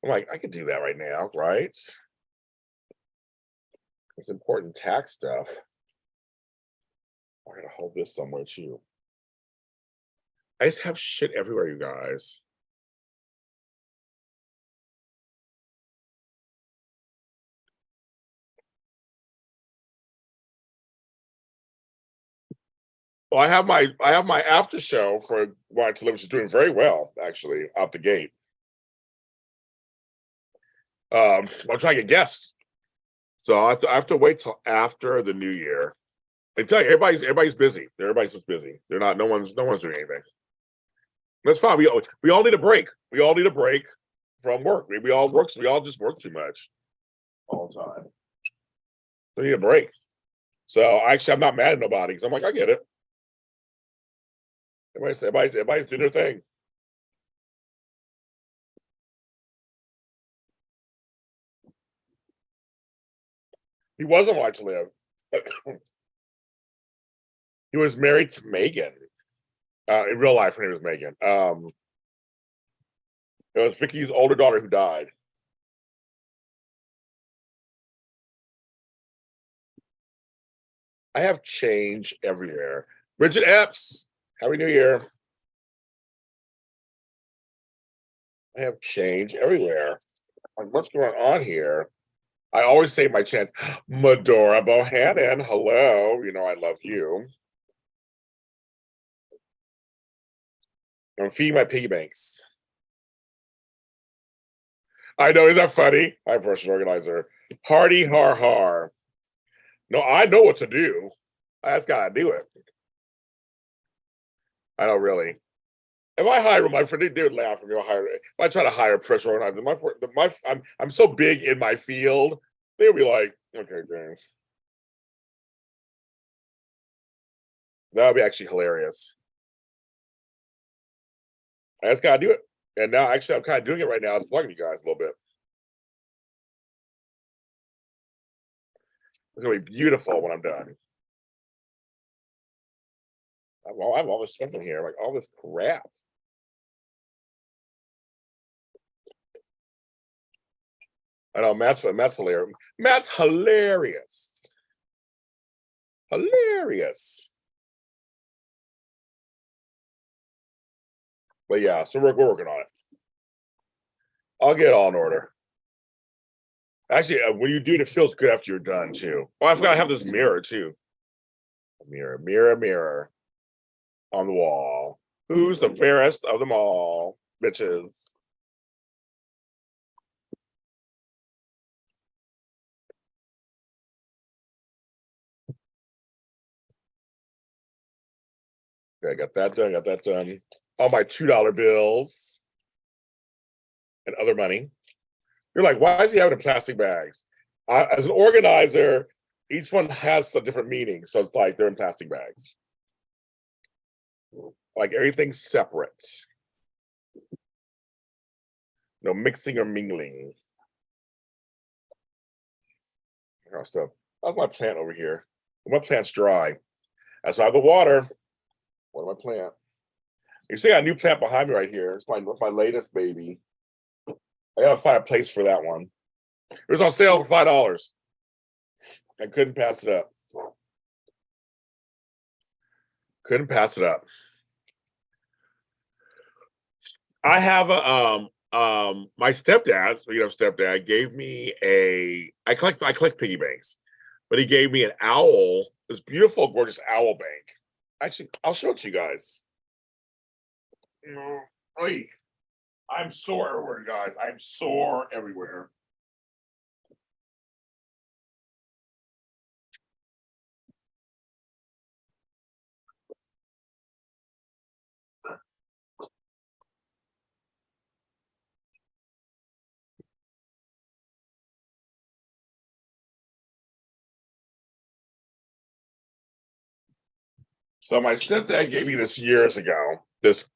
I'm like, I could do that right now, right? It's important tax stuff. I'm gonna hold this somewhere too. I just have shit everywhere, you guys. Well, I have my after show for Wanting to Live, which is doing very well, actually, out the gate. I'm trying to get guests. So I have to wait till after the new year. I tell you, everybody's busy. Everybody's just busy. They're not. No one's doing anything. That's fine. We all need a break. We all need a break from work. We all work. We all just work too much all the time. We need a break. So actually, I'm not mad at nobody because I'm like, I get it. Everybody's doing their thing. He wasn't Wanting to Live. He was married to Megan. In real life, her name was Megan. It was Vicky's older daughter who died. I have change everywhere. Bridget Epps, Happy New Year. I have change everywhere. Like, what's going on here? I always say my chance. Medora Bohannon, hello. You know I love you. I'm feeding my piggy banks. I know, is that funny? Hi, personal organizer. Hardy har har. No, I know what to do. I just gotta do it. I don't really. If I hire my friend, they would laugh at me. If I try to hire a personal organizer, I'm so big in my field, they'll be like, okay, James. That would be actually hilarious. I just gotta do it. And now actually I'm kind of doing it right now. It's plugging you guys a little bit. It's gonna be beautiful when I'm done. I have all this stuff in here, like all this crap. I know Matt's hilarious. Matt's hilarious. Hilarious. But yeah, so we're working on it. I'll get it all in order. Actually, when you do it, it feels good after you're done too. Oh, I forgot I have this mirror too. Mirror, mirror, mirror on the wall. Who's the fairest of them all, bitches? Okay, I got that done. Got that done. All my $2 bills and other money. You're like, why is he having in plastic bags? As an organizer, each one has a different meaning. So it's like they're in plastic bags. Like everything's separate. No mixing or mingling. Stuff. How's my plant over here? My plant's dry. That's why I have the water. What my plant? You see, I got a new plant behind me right here. It's my latest baby. I gotta find a place for that one. It was on sale for $5. I couldn't pass it up. Couldn't pass it up. I have a my stepdad, speaking of stepdad, gave me I collect piggy banks, but he gave me an owl, this beautiful, gorgeous owl bank. Actually, I'll show it to you guys. Wait, I'm sore everywhere, guys. I'm sore everywhere. So my stepdad gave me this years ago, this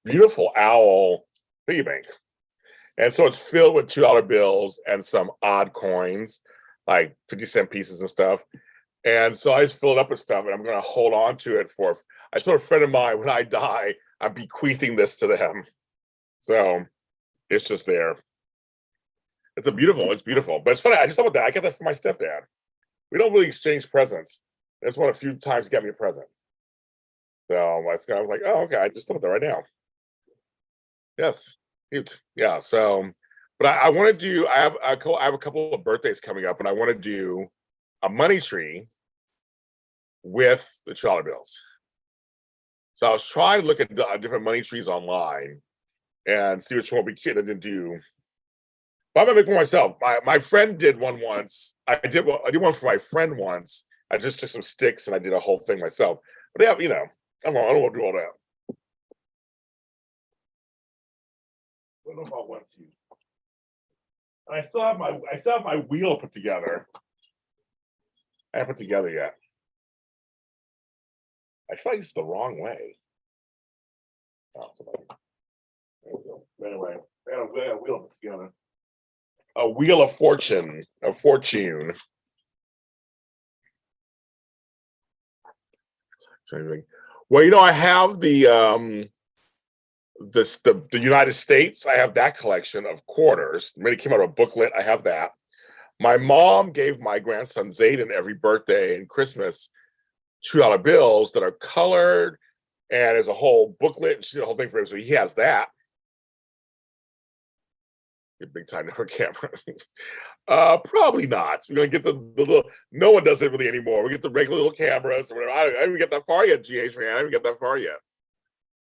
beautiful owl piggy bank. And so it's filled with $2 bills and some odd coins, like 50-cent pieces and stuff. And so I just fill it up with stuff, and I'm going to hold on to it for. I told a friend of mine, when I die, I'm bequeathing this to them. So it's just there. It's beautiful. But it's funny. I just thought about that. I got that from my stepdad. We don't really exchange presents. That's one of the few times he got me a present. So I was like, oh, okay. I just thought of that right now. Yes. Cute. Yeah. So, but I want to do. I have a couple of birthdays coming up, and I want to do a money tree with the $2 bills. So I was trying to look at different money trees online and see which one we can do. But I'm gonna make one myself. My friend did one once. I did one for my friend once. I just took some sticks and I did a whole thing myself. But yeah, I don't want to do all that. I don't know if I want to. And I still have my wheel put together. I haven't put together yet. I feel like it's the wrong way. Oh, anyway, I got a wheel put together. A wheel of fortune. Well, I have the United States. I have that collection of quarters. It came out of a booklet. I have that. My mom gave my grandson Zayden every birthday and Christmas $2 bills that are colored, and there's a whole booklet, and she did a whole thing for him. So he has that. Big time network camera. Probably not. We're gonna get the little. No one does it really anymore. We get the regular little cameras or whatever. I didn't even get that far yet, GH man. I didn't get that far yet.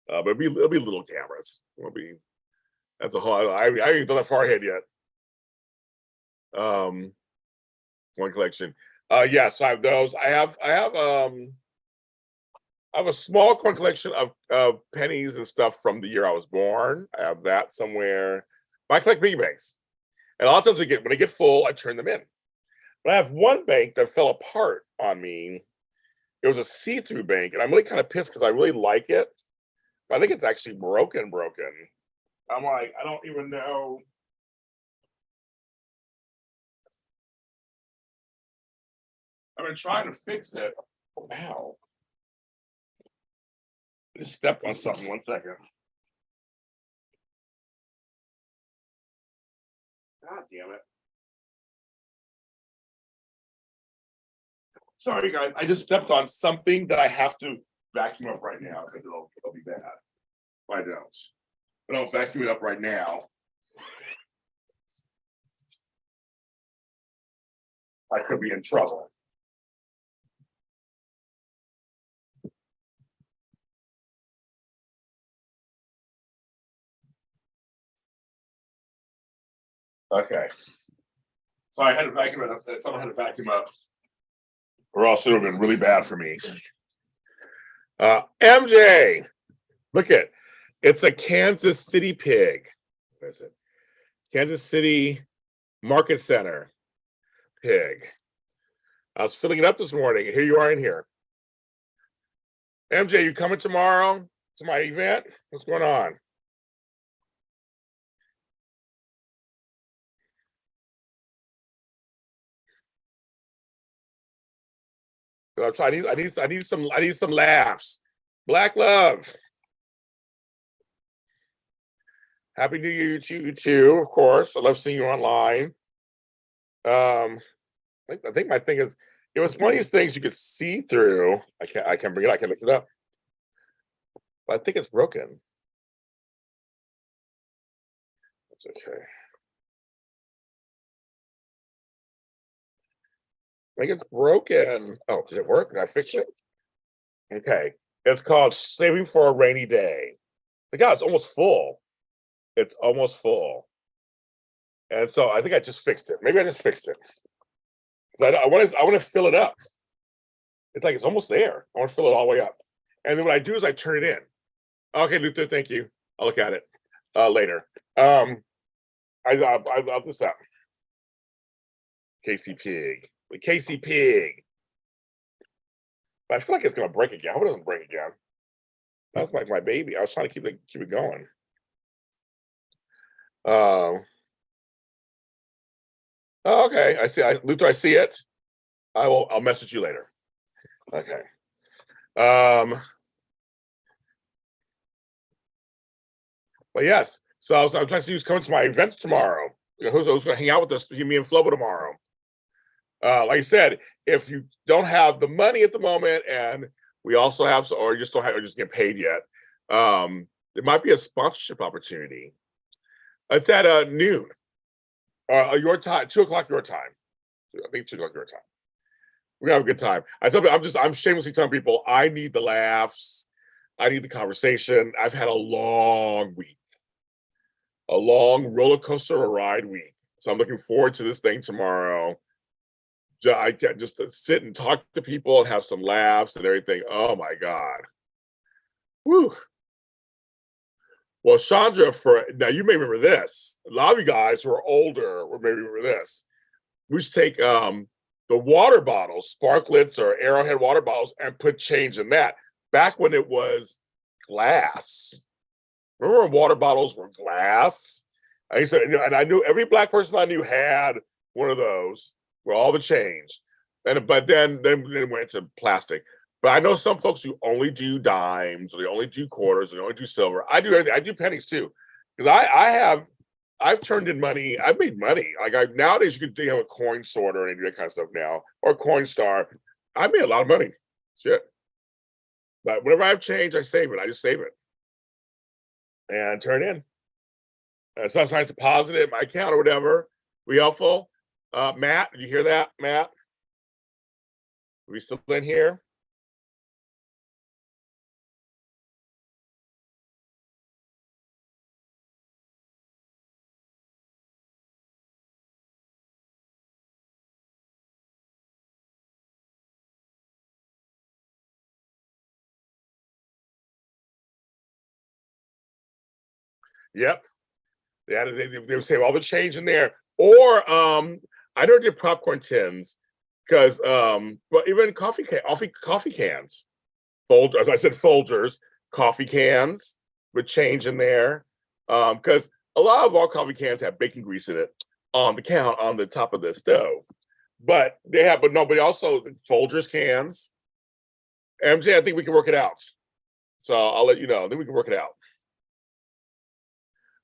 But it'll be little cameras. That's a whole. I haven't even done that far ahead yet. One collection. Yeah, so I have those. I have a small coin collection of pennies and stuff from the year I was born. I have that somewhere. I collect piggy banks. And a lot of times when they get full, I turn them in. But I have one bank that fell apart on me. It was a see-through bank, and I'm really kind of pissed because I really like it. But I think it's actually broken. I'm like, I don't even know. I've been trying to fix it. Ow. I just stepped on something. 1 second. God damn it. Sorry, guys. I just stepped on something that I have to vacuum up right now because it'll be bad. If I don't vacuum it up right now, I could be in trouble. Okay. So I had to vacuum it up. Someone had to vacuum up, or else it would have been really bad for me. MJ, look at it's a Kansas City pig. What is it? Kansas City Market Center pig. I was filling it up this morning. Here you are in here. MJ, you coming tomorrow to my event? What's going on? I need some laughs. Black love. Happy New Year to you too, of course. I love seeing you online. I think my thing is it was one of these things you could see through. I can't bring it. I can look it up. But I think it's broken. It's okay. I think it's broken. Oh, did it work? Did I fix it? Okay. It's called Saving for a Rainy Day. The God, it's almost full. It's almost full. And so I think I just fixed it. Maybe I just fixed it. I want to fill it up. It's like it's almost there. I want to fill it all the way up. And then what I do is I turn it in. Okay, Luther, thank you. I'll look at it later. I'll this up. Casey Pig. The Casey Pig. But I feel like it's gonna break again. I hope it doesn't break again. That's like my baby. I was trying to keep it going. Oh, okay. I see. Luther, I see it. I'll message you later. Okay. But yes. So I'm trying to see who's coming to my events tomorrow. Who's gonna hang out with us, me and Flobo tomorrow. Like I said, if you don't have the money at the moment, and we also have, or you just don't have, or just get paid yet, there might be a sponsorship opportunity. It's at noon, your time, 2:00 your time. I think 2:00 your time. We're gonna have a good time. I'm shamelessly telling people I need the laughs, I need the conversation. I've had a long week, a long roller coaster ride week. So I'm looking forward to this thing tomorrow. I can just sit and talk to people and have some laughs and everything. Oh my God. Woo. Well, Chandra, now you may remember this. A lot of you guys who are older will maybe remember this. We used to take the water bottles, Sparklets or Arrowhead water bottles, and put change in that. Back when it was glass. Remember when water bottles were glass? And I knew every Black person I knew had one of those where all the change. But then it went to plastic. But I know some folks who only do dimes, or they only do quarters, or they only do silver. I do everything. I do pennies too, because I've turned in money. I've made money. Nowadays you can have a coin sorter and do that kind of stuff now, or Coinstar. I made a lot of money. Shit. But whenever I have change, I save it. I just save it and turn it in. Sometimes deposit it in my account or whatever. We helpful. Matt, did you hear that, Matt? Are we still in here? Yep. They would save all the change in there. Or I don't get popcorn tins because but even coffee cans. As I said, Folgers, coffee cans with change in there. Because a lot of our coffee cans have bacon grease in it on the top of the stove. But nobody also Folgers cans. MJ, I think we can work it out. So I'll let you know. I think we can work it out.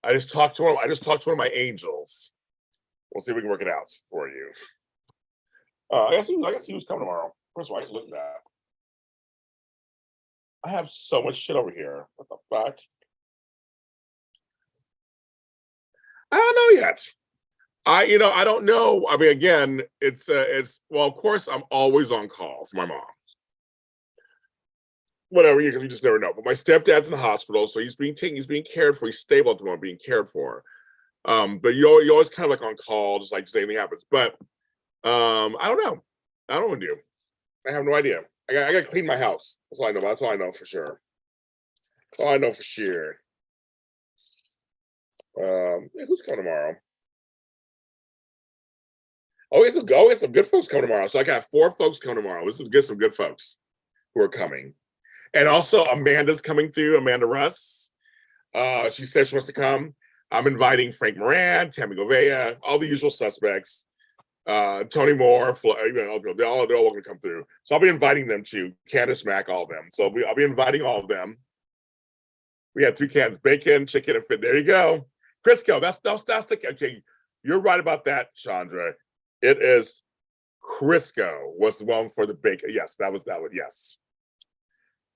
I just talked to one of my angels. We'll see if we can work it out for you. I guess he was coming tomorrow. First of all, I can look at that. I have so much shit over here. What the fuck? I don't know yet. I don't know. I mean, again, it's well, of course, I'm always on call for my mom. Whatever, you just never know. But my stepdad's in the hospital, so he's being cared for. He's stable at the moment, being cared for. But you always kind of like on call, just anything happens. But I don't know. I don't know what to do. I have no idea. I got to clean my house. That's all I know. That's all I know for sure. That's all I know for sure. Who's coming tomorrow? Oh, we got some good folks coming tomorrow. So I got 4 folks coming tomorrow. This is get some good folks who are coming. And also Amanda's coming through, Amanda Russ. She said she wants to come. I'm inviting Frank Moran, Tammy Govea, all the usual suspects. Tony Moore, they're all welcome to come through. So I'll be inviting them to Candace Mack, all of them. So I'll be inviting all of them. We had 3 cans, bacon, chicken, and fit. There you go. Crisco, that's the okay. You're right about that, Chandra. It is Crisco was the one for the bacon. Yes, that was yes.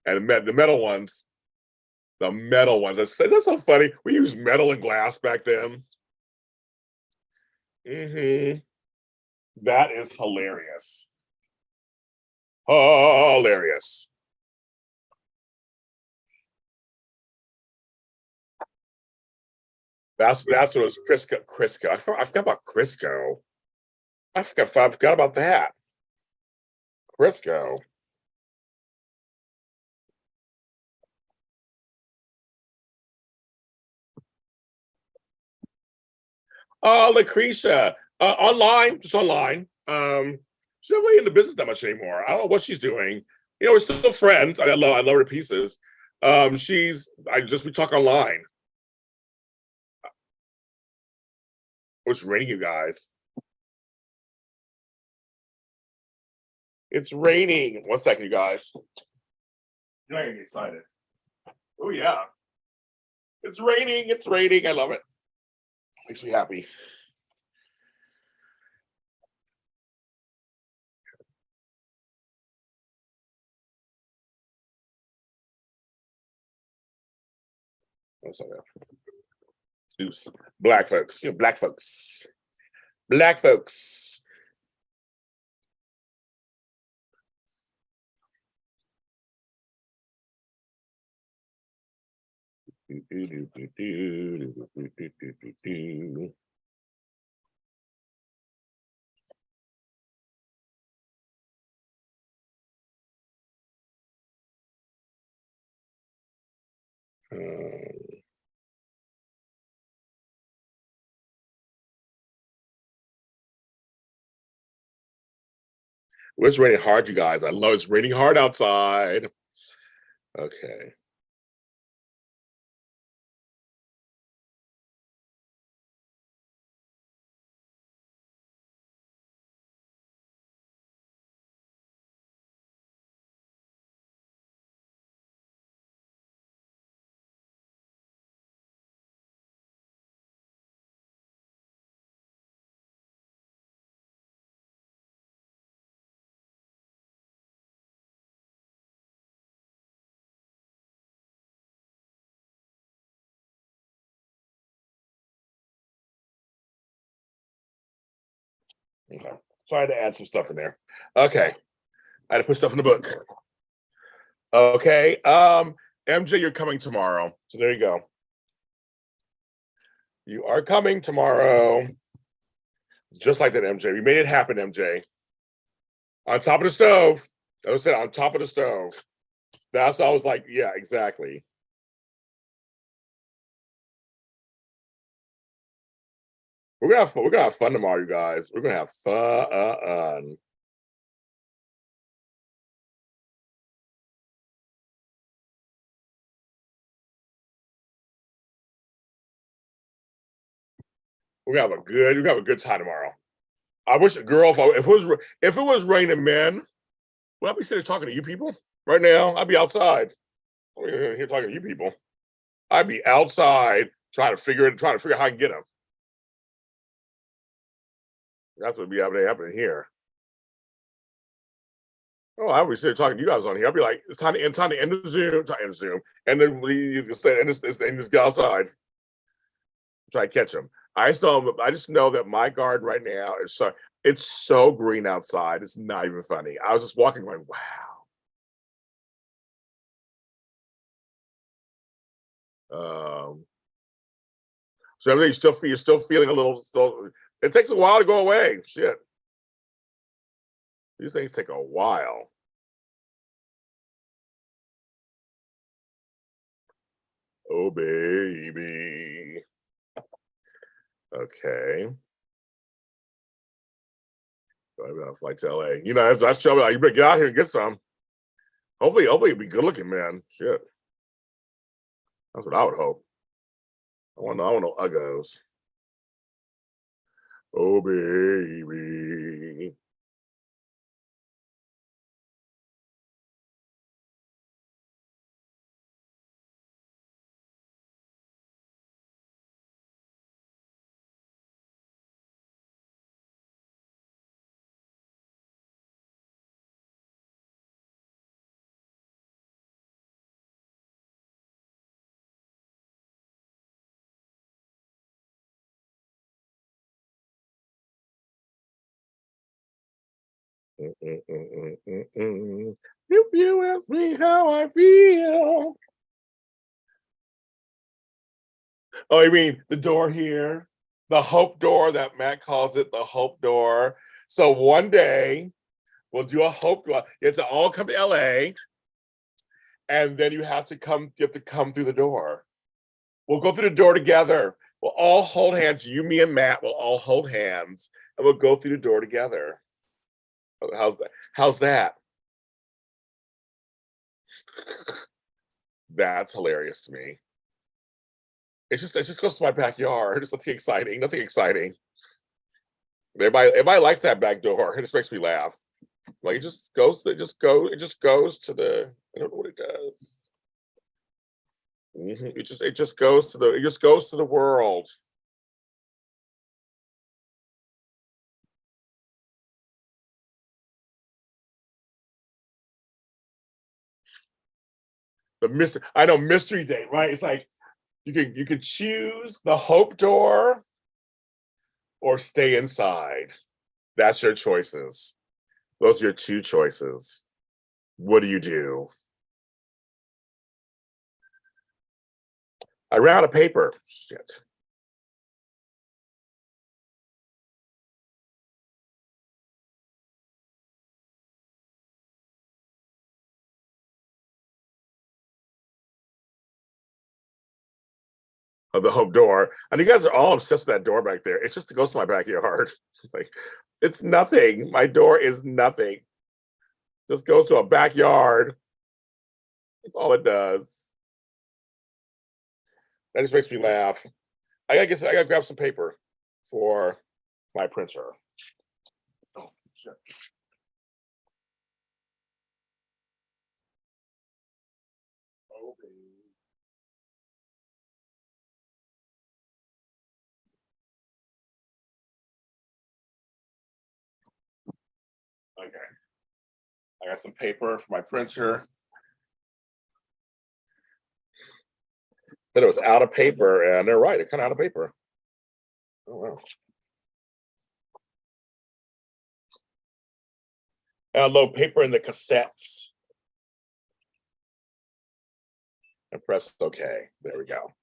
And the metal ones, The metal ones. That's so funny. We used metal and glass back then. That is hilarious. Hilarious. That's what it was. Crisco. I forgot about Crisco. I forgot about that. Crisco. Oh, Lucretia. Online, just online. She's not really in the business that much anymore. I don't know what she's doing. You know, we're still friends. I love her to pieces. We talk online. What's raining, you guys? It's raining. 1 second, you guys. You're not gonna get excited. Oh yeah. It's raining. It's raining. I love it. Makes me happy. What's that? Oops. Black folks. Black folks. Black folks. It's raining hard, you guys. I love it's raining hard outside. Okay. Okay. So I had to add some stuff in there. Okay. I had to put stuff in the book. Okay. MJ, you're coming tomorrow. So there you go. You are coming tomorrow. Just like that, MJ. We made it happen, MJ. On top of the stove. I said on top of the stove. That's I was like, yeah, exactly. We're gonna have fun tomorrow, you guys. We're gonna have fun. We're gonna have a good time tomorrow. I wish, girl, if it was raining men, would I be sitting talking to you people right now? I'd be outside. We're here talking to you people. I'd be outside trying to figure how I can get them. That's what would be happening here. Oh, I would be talking to you guys on here. I'd be like, it's time to end the Zoom, and then you can say, and just go outside, try to catch them. I just know that my guard right now is it's so green outside. It's not even funny. I was just walking, going, wow. So you're still feeling a little. It takes a while to go away. Shit, these things take a while. Oh baby. Okay. I'm gonna fly to LA. You know, that's trouble. You better get out here and get some. Hopefully it'll be good looking, man. Shit. That's what I would hope. I want no uggos. Oh baby. If you ask me how I feel. Oh, you mean the door here? The hope door that Matt calls it, the hope door. So one day we'll do a hope door. You have to all come to LA, and then you have to come through the door. We'll go through the door together. We'll all hold hands. You, me, and Matt will all hold hands, and we'll go through the door together. How's that? How's that? That's hilarious to me. It just goes to my backyard. It's nothing exciting. Nothing exciting. Everybody likes that back door. It just makes me laugh. Like it just goes to the. I don't know what it does. It just goes to the world. I know, mystery date, right? It's like you could choose the hope door or stay inside. That's your choices. Those are your two choices. What do you do? I ran out of paper. Shit. Of the hope door. And you guys are all obsessed with that door back there. It's just to go to my backyard. Like, it's nothing. My door is nothing. Just goes to a backyard. That's all it does. That just makes me laugh. I gotta grab some paper for my printer. Oh, shit. Okay. Okay. I got some paper for my printer. But it was out of paper, and they're right. It kind of out of paper. Oh wow. And a little paper in the cassettes. And press OK. There we go.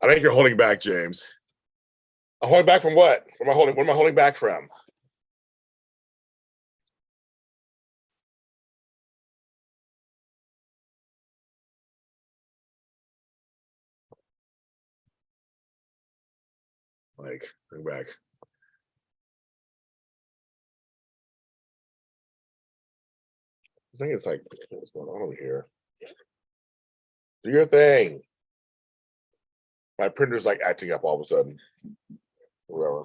I think you're holding back, James. I'm holding back from what? What am I holding back from? Like, bring back. I think it's like, what's going on over here? Do your thing. My printer's like acting up all of a sudden. Whatever.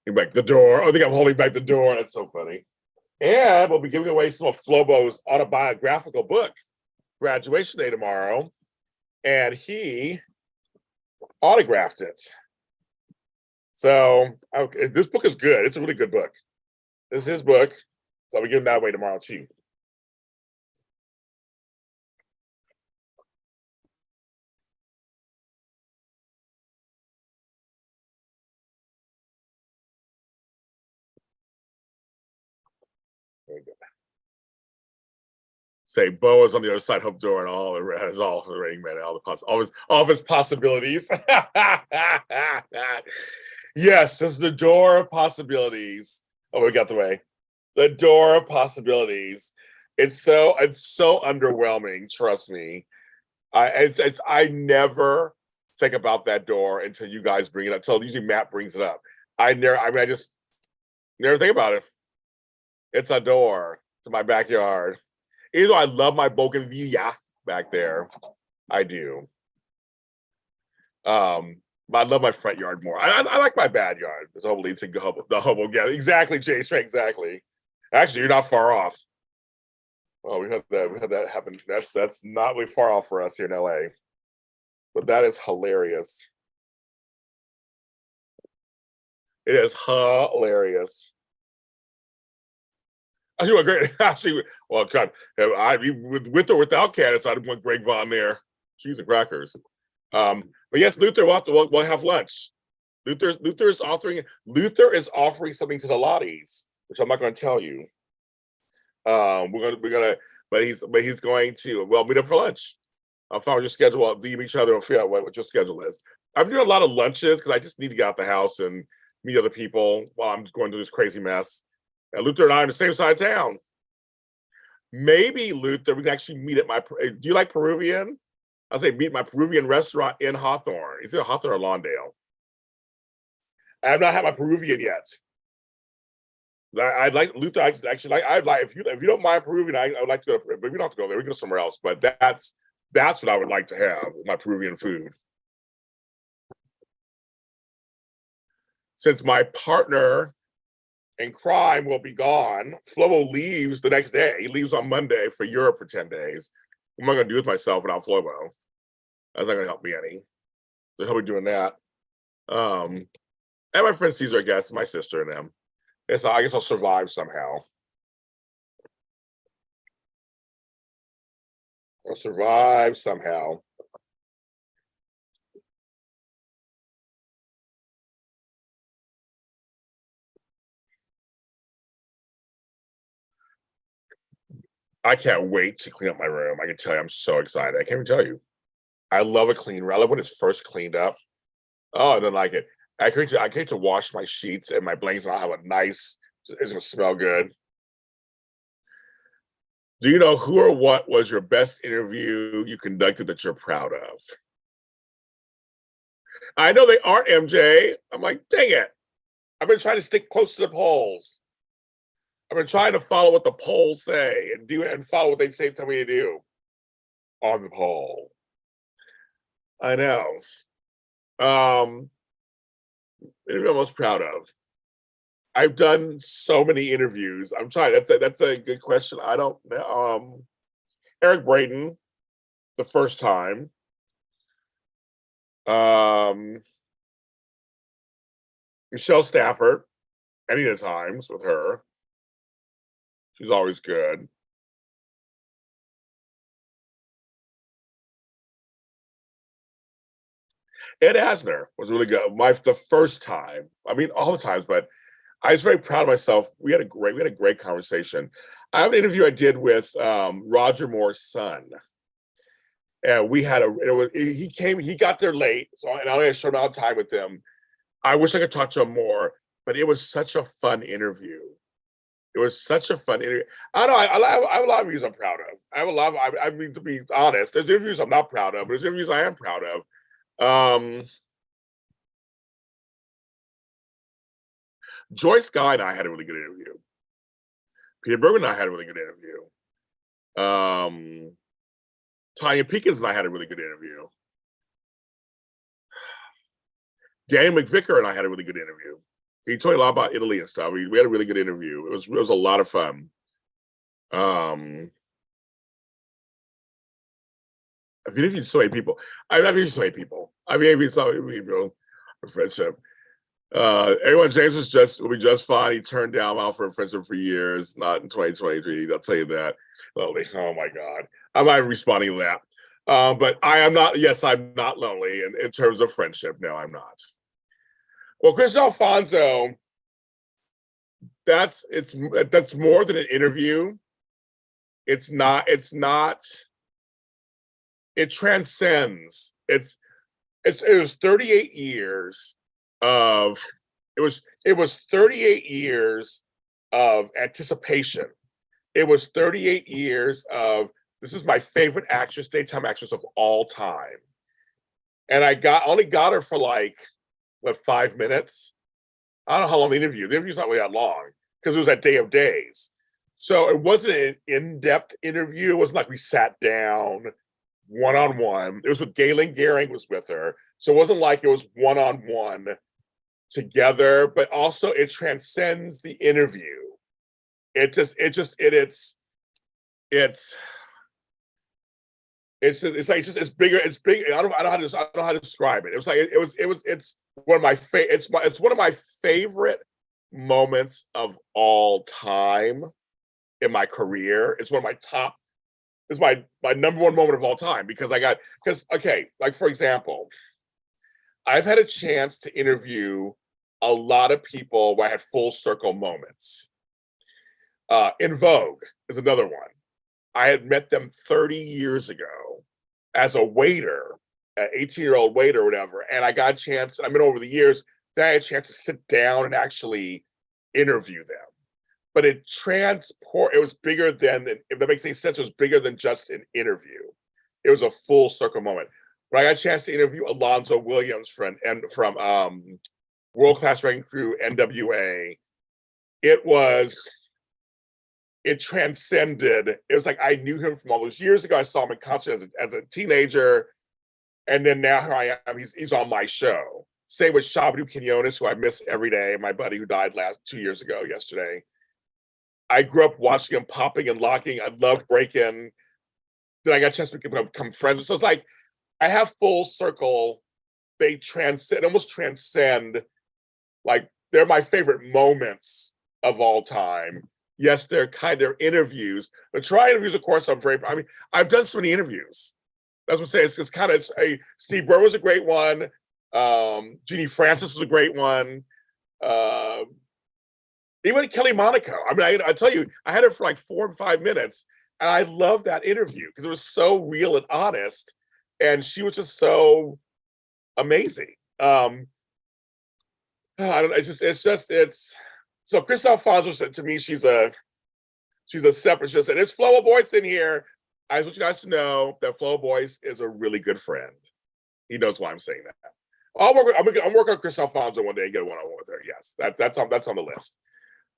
Back the door. Oh, I think I'm holding back the door. That's so funny. And we'll be giving away some of Flobo's autobiographical book, graduation day tomorrow. And he autographed it. So okay, this book is good. It's a really good book. This is his book. So we give him that away tomorrow too. Very good. Say Bo is on the other side, hope door, and all has all the rating man, all of his possibilities. Yes, this is the door of possibilities. Oh, we got the way. The door of possibilities. It's so underwhelming. Trust me. I never think about that door until you guys bring it up. So usually Matt brings it up. I just never think about it. It's a door to my backyard. Even though I love my bougainvillea back there, I do. But I love my front yard more. I like my bad yard. It's all leads to the hobo. Yeah, exactly, Jay. Exactly. Actually, you're not far off. Oh, we had that happen. That's not really far off for us here in LA. But that is hilarious. It is hilarious. Actually, great. Actually, well, God, with or without Candace, I'd want Greg Von there. Cheese and crackers. But yes, Luther, we'll have lunch. Luther is offering something to the Lotties, which I'm not going to tell you. We're gonna, but he's going to, well, meet up for lunch. I'll find your schedule. I'll DM each other and figure out what your schedule is. I'm doing a lot of lunches because I just need to get out the house and meet other people while I'm going through this crazy mess. And Luther and I are on the same side of town. Maybe, Luther, we can actually meet at do you like Peruvian? I'll say meet my Peruvian restaurant in Hawthorne. It's either Hawthorne or Lawndale. I have not had my Peruvian yet. I'd like Luther. Actually, I'd like if you don't mind Peruvian, I would like to go. But we don't have to go there. We can go somewhere else. But that's what I would like to have, my Peruvian food. Since my partner in crime will be gone, Flobo leaves the next day. He leaves on Monday for Europe for 10 days. What am I going to do with myself without Flobo? That's not going to help me any. So he'll be doing that. And my friend Caesar, I guess, my sister and them. So I guess I'll survive somehow. I'll survive somehow. I can't wait to clean up my room. I can tell you, I'm so excited. I can't even tell you. I love a clean room. I love when it's first cleaned up. Oh, and then like it. I can't wait to wash my sheets and my blankets, and I'll have a nice, it's gonna smell good. Do you know who or what was your best interview you conducted that you're proud of? I know they aren't, MJ. I'm like, dang it. I've been trying to stick close to the polls. I've been trying to follow what the polls say and follow what they say, tell me to do on the poll. I know. Interview I'm most proud of. I've done so many interviews. I'm trying. That's a good question. I don't know. Eric Braden, the first time. Michelle Stafford, any of the times with her. She's always good. Ed Asner was really good. The first time. I mean, all the times, but I was very proud of myself. We had a great conversation. I have an interview I did with Roger Moore's son. And he got there late, so and I only had a short amount of time with him. I wish I could talk to him more, but it was such a fun interview. It was such a fun interview. I don't know. I have a lot of interviews I'm proud of. I have a lot of. I mean, to be honest, there's interviews I'm not proud of, but there's interviews I am proud of. Joyce Guy and I had a really good interview. Peter Bergman and I had a really good interview. Tanya Peekins and I had a really good interview. Daniel McVicker and I had a really good interview. He told me a lot about Italy and stuff. We had a really good interview. It was a lot of fun. I've interviewed so many people. I've interviewed so many people. I've interviewed so many people for friendship. Everyone James will be just fine. He turned down Alfred friendship for years, not in 2023. I'll tell you that. Oh my God. I'm not responding to that. But I'm not lonely in terms of friendship. No, I'm not. Well, Chris Alfonso, that's more than an interview. It transcends. It was 38 years of it was 38 years of anticipation. It was 38 years of this is my favorite actress, daytime actress of all time. And I only got her for 5 minutes. I don't know how long the interview's not really that long because it was that Day of Days. So it wasn't an in-depth interview. It wasn't like we sat down one-on-one. It was with Galen Gehring was with her. So it wasn't like it was one-on-one together, but also it transcends the interview. It's bigger. It's big. I don't know how to describe it. It's one of my favorite moments of all time in my career. It's my number one moment of all time because for example, I've had a chance to interview a lot of people where I had full circle moments. In Vogue is another one. I had met them 30 years ago as a waiter, an 18-year-old waiter or whatever. And I got a chance, I mean, over the years, then I had a chance to sit down and actually interview them. But it was bigger than, if that makes any sense, it was bigger than just an interview. It was a full circle moment. When I got a chance to interview Alonzo Williams from World Class Wrecking Crew, NWA, it transcended. It was like I knew him from all those years ago. I saw him in concert as a teenager. And then now here I am, he's on my show. Same with Shabadoo Quinones, who I miss every day, my buddy who died 2 years ago yesterday. I grew up watching him popping and locking. I loved breaking. Then I got a chance to become friends. So it's like, I have full circle. They almost transcend, like they're my favorite moments of all time. Yes, they're interviews. The try interviews, of course, I've done so many interviews. That's what I'm saying. It's kind of, Steve Burr was a great one. Jeannie Francis was a great one. Even Kelly Monaco. I mean, I tell you, I had her for like 4 or 5 minutes, and I loved that interview because it was so real and honest, and she was just so amazing. I don't know. It's so Chris Alfonso said to me, she's a separatist, and it's Flobo Boyce in here. I just want you guys to know that Flobo Boyce is a really good friend. He knows why I'm saying that. I'm working on Chris Alfonso one day and get a one-on-one with her. Yes, that's on the list.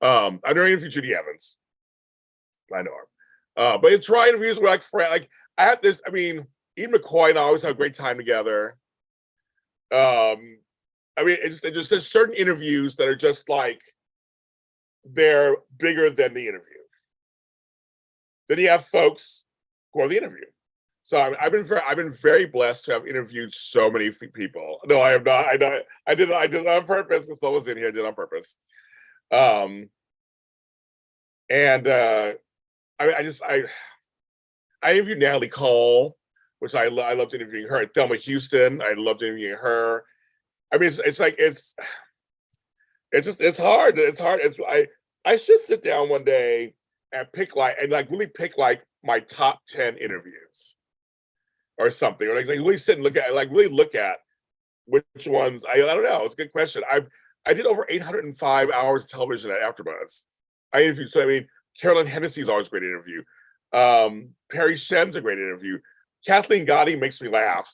I know interview Judy Evans. I know her. But in try interviews with I had this, Ian McCoy and I always have a great time together. There's certain interviews that are just like, they're bigger than the interview. Then you have folks who are the interview. So I've been very blessed to have interviewed so many people. No, I have not. I did it on purpose. If Flo was in here, I did it on purpose. I interviewed Natalie Cole, which I loved interviewing her. Thelma Houston, I loved interviewing her. It's hard. It's hard. I should sit down one day and really pick my top 10 interviews or something, or really sit and look at which ones. I don't know. It's a good question. I did over 805 hours of television at AfterBuzz. I interviewed, Carolyn Hennessy's always a great interview. Perry Shen's a great interview. Kathleen Gotti makes me laugh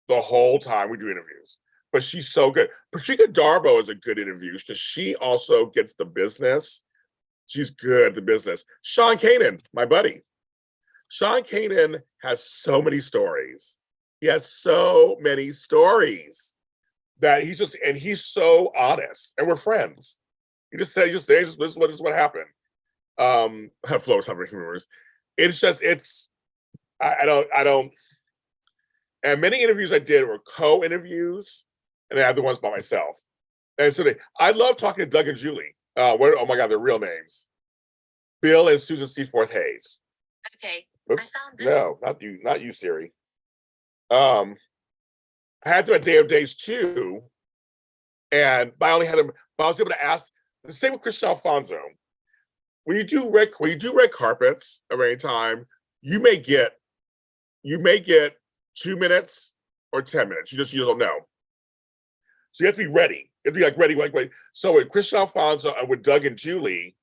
the whole time we do interviews, but she's so good. Patricia Darbo is a good interview because she also gets the business. She's good at the business. Sean Kanan, my buddy. Sean Kanan has so many stories. He has so many stories that he's so honest, and we're friends. You just say, this is what happened. Flo was having rumors. I don't. And many interviews I did were co-interviews, and I had the ones by myself. And so I love talking to Doug and Julie. Oh my God, their real names. Bill and Susan Seaforth Hayes. Okay. Oops. I found them. No, not you, Siri. I had them at Day of Days too, but I was able to ask. The same with Christian Alfonso. When you do red carpets at any time, you may get 2 minutes or 10 minutes. You just don't know. So you have to be ready. You have to be ready. So with Christian Alfonso and with Doug and Julie,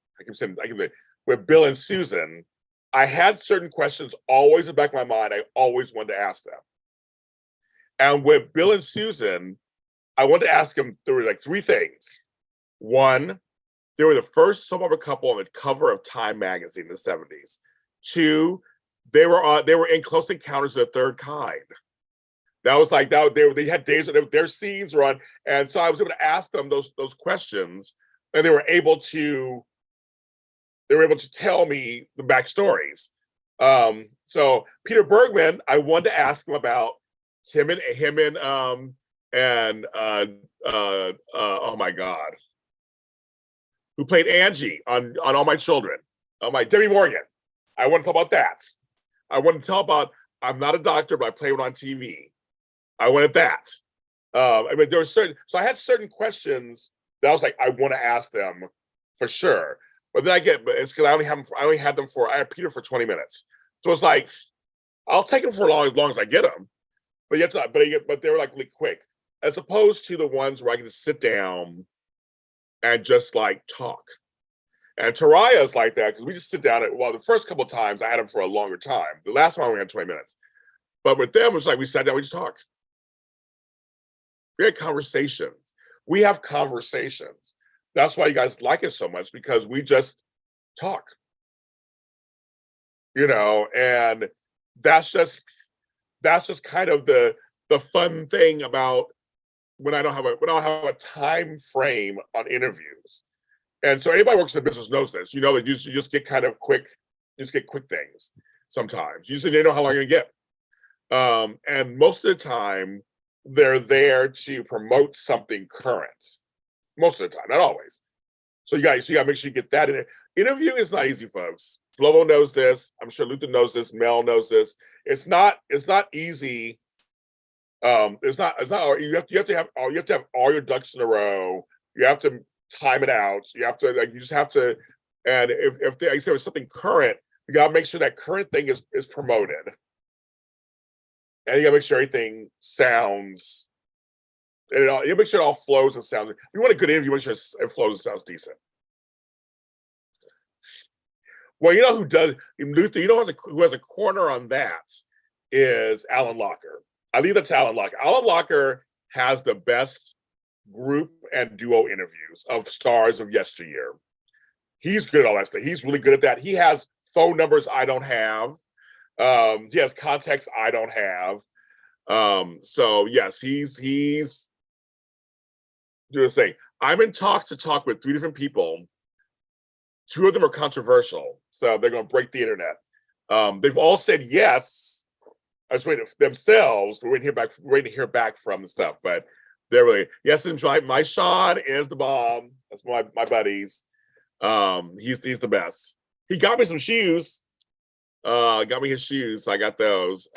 with Bill and Susan, I had certain questions always in the back of my mind. I always wanted to ask them. And with Bill and Susan, I wanted to ask them, there were 3 things. One, they were the first soap opera couple on the cover of Time magazine in the 70s. 2, they were in Close Encounters of the Third Kind. That was they had days where their scenes run, and so I was able to ask them those questions, and they were able to tell me the backstories. So Peter Bergman, I wanted to ask him about him and oh my God, who played Angie on All My Children. Debbie Morgan. I want to talk about that. I want to talk about, I'm not a doctor, but I play one on TV. I wanted that. I mean, there were certain, so I had certain questions that I was like, I want to ask them for sure. But then but it's because I only had them I had Peter for 20 minutes. So it's like, I'll take them for as long as I get them. But you have to, but they were like really quick, as opposed to the ones where I can just sit down and just like talk. And Taraya's like that because we just sit down. The first couple of times I had them for a longer time. The last time we had 20 minutes. But with them, it's like we sat down, we just talked. We had conversations. We have conversations. That's why you guys like it so much, because we just talk. And that's just kind of the fun thing about when I don't have a time frame on interviews. And so anybody who works in the business knows this. That you just get kind of quick, quick things sometimes. Usually they know how long you're gonna get. And most of the time, they're there to promote something current. Most of the time, not always. So you got to make sure you get that in it. Interview is not easy, folks. Flobo knows this. I'm sure Luther knows this. Mel knows this. It's not easy. It's not. You have to have all your ducks in a row. You have to time it out. You have to you just have to. And if they, like I said, it's something current, you got to make sure that current thing is promoted. And you gotta make sure everything sounds, and you make sure it all flows and sounds. If you want a good interview, make sure it flows and sounds decent. Well, you know who does, Luther, who has a corner on that is Alan Locker. I leave that to Alan Locker. Alan Locker has the best group and duo interviews of stars of yesteryear. He's good at all that stuff. He's really good at that. He has phone numbers I don't have. He has context I don't have. So yes, he's doing the same. I'm in talks to talk with 3 different people. 2 of them are controversial, so they're going to break the internet. They've all said yes. I just waiting for themselves. We're waiting to hear back from the stuff, but they're really yes. And my Sean is the bomb. That's my buddies. He's the best. He got me some shoes. Got me his shoes, so I got those.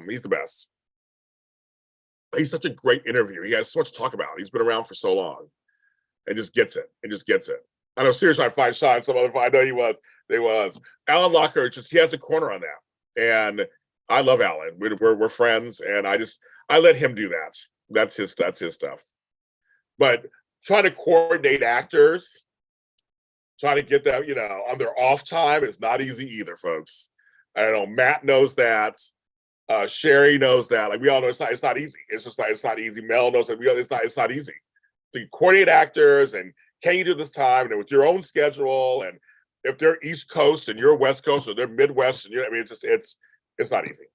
He's the best. He's such a great interviewer. He has so much to talk about. He's been around for so long, and just gets it. I know seriously, I find Sean some other. I know he was. They was Alan Locker. He has a corner on that, and I love Alan. We're friends, and I let him do that. That's his stuff. But trying to coordinate actors, trying to get them, on their off time is not easy either, folks. I don't know. Matt knows that. Sherry knows that. Like we all know, it's not easy. It's not easy. Mel knows that it's not easy. So you coordinate actors, and can you do this time and with your own schedule? And if they're East Coast and you're West Coast, or they're Midwest, and it's not easy.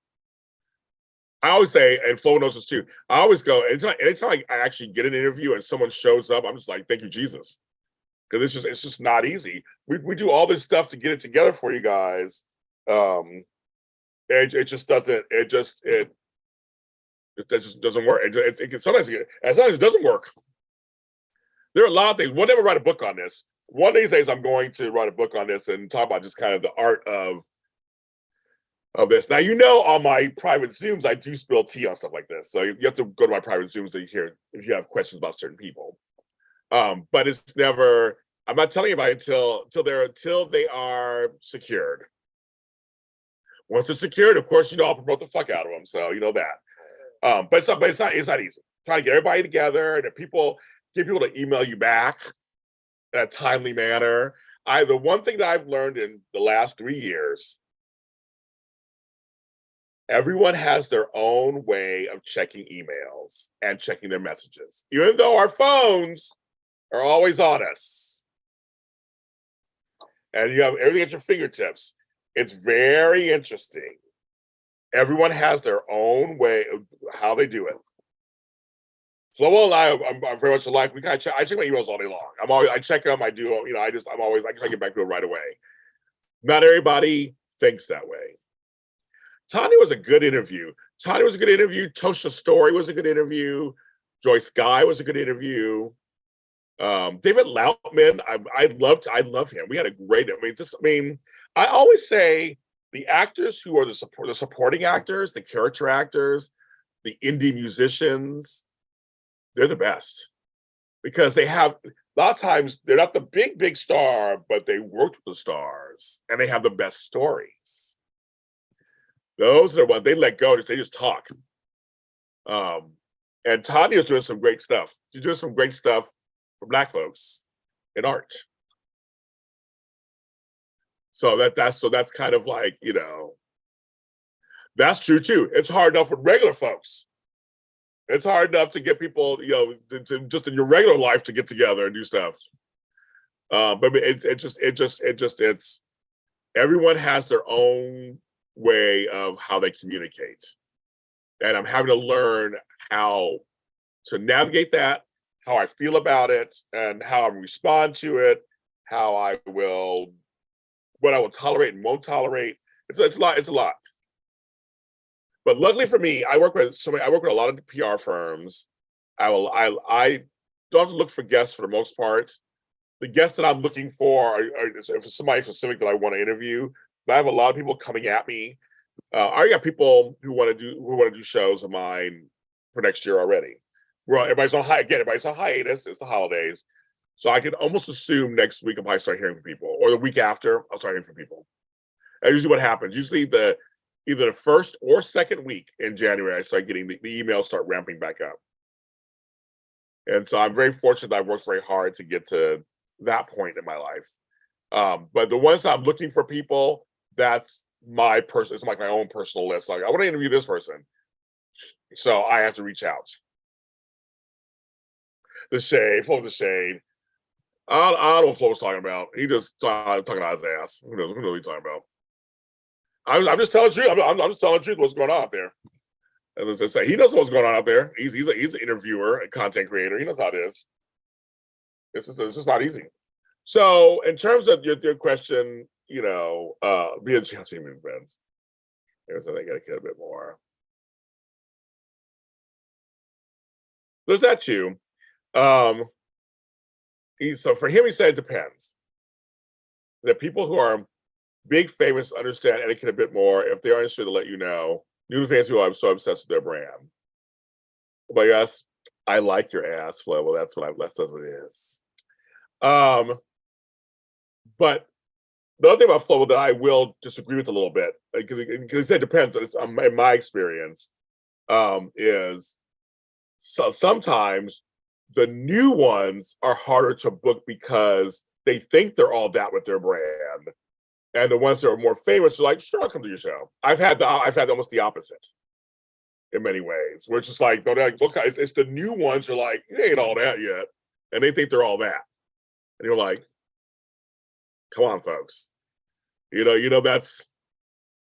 I always say, and Flo knows this too. I always go anytime I actually get an interview and someone shows up, I'm just like, thank you, Jesus, because it's just not easy. We do all this stuff to get it together for you guys. It just doesn't. It just doesn't work. Sometimes as long as it doesn't work. There are a lot of things. We'll never write a book on this. One of these days, I'm going to write a book on this and talk about just kind of the art of this. Now, on my private Zooms, I do spill tea on stuff like this. So you have to go to my private Zooms to hear if you have questions about certain people. But it's never. I'm not telling you about it until they are secured. Once it's secured, of course, I'll promote the fuck out of them. So you know that. But it's not easy. Trying to get everybody together and get people to email you back in a timely manner. The one thing that I've learned in the last 3 years, everyone has their own way of checking emails and checking their messages, even though our phones are always on us. And you have everything at your fingertips. It's very interesting. Everyone has their own way of how they do it. Flobo and I'm very much alike. I check my emails all day long. I check them. I do. I try to get back to it right away. Not everybody thinks that way. Tanya was a good interview. Tosha Story was a good interview. Joyce Guy was a good interview. David Loutman, I love him. We had a great. I always say the actors who are the supporting actors, the character actors, the indie musicians, they're the best because they have a lot of times they're not the big star, but they worked with the stars and they have the best stories. Those are the ones they let go. They just talk. And Tanya's doing some great stuff. She's doing some great stuff for Black folks in art. So that's kind of like, you know, that's true too. It's hard enough with regular folks. It's hard enough to get people, you know, to just in your regular life to get together and do stuff. But it's everyone has their own way of how they communicate. And I'm having to learn how to navigate that, how I feel about it, and how I respond to it, what I will tolerate and won't tolerate. It's a lot. It's a lot. But luckily for me, I work with a lot of PR firms. I don't have to look for guests for the most part. The guests that I'm looking for are somebody specific that I want to interview. But I have a lot of people coming at me. I got people who want to do shows of mine for next year already. Everybody's on hiatus. It's the holidays, so I can almost assume next week I'll probably start hearing from people, or the week after I'll start hearing from people. That's usually what happens. Usually either the first or second week in January, I start getting the emails start ramping back up. And so I'm very fortunate that I've worked very hard to get to that point in my life. But the ones that I'm looking for people, that's my person. It's like my own personal list. Like, I want to interview this person. So I have to reach out. The shade. I don't know what Flo's talking about. He just talking out his ass. Who knows what he's talking about? I'm just telling the truth. I'm just telling the truth what's going on out there. And as I say, he knows what's going on out there. He's an interviewer, a content creator. He knows how it is. It's just not easy. So in terms of your question, you know, being JLJ Events, here's I think I get a bit more. There's that too. So for him, he said it depends. The people who are big, famous, understand etiquette a bit more. If they are interested to let you know. New fans people, I'm so obsessed with their brand. But yes, I like your ass, Flo. Well, that's what it is. But the other thing about Flobo that I will disagree with a little bit, because it depends. In my experience, is so sometimes the new ones are harder to book because they think they're all that with their brand, and the ones that are more famous are like, sure, I'll come to your show. I've had almost the opposite in many ways, where it's just like, no, it's the new ones are like, you ain't all that yet, and they think they're all that, and you're like, come on, folks. You know that's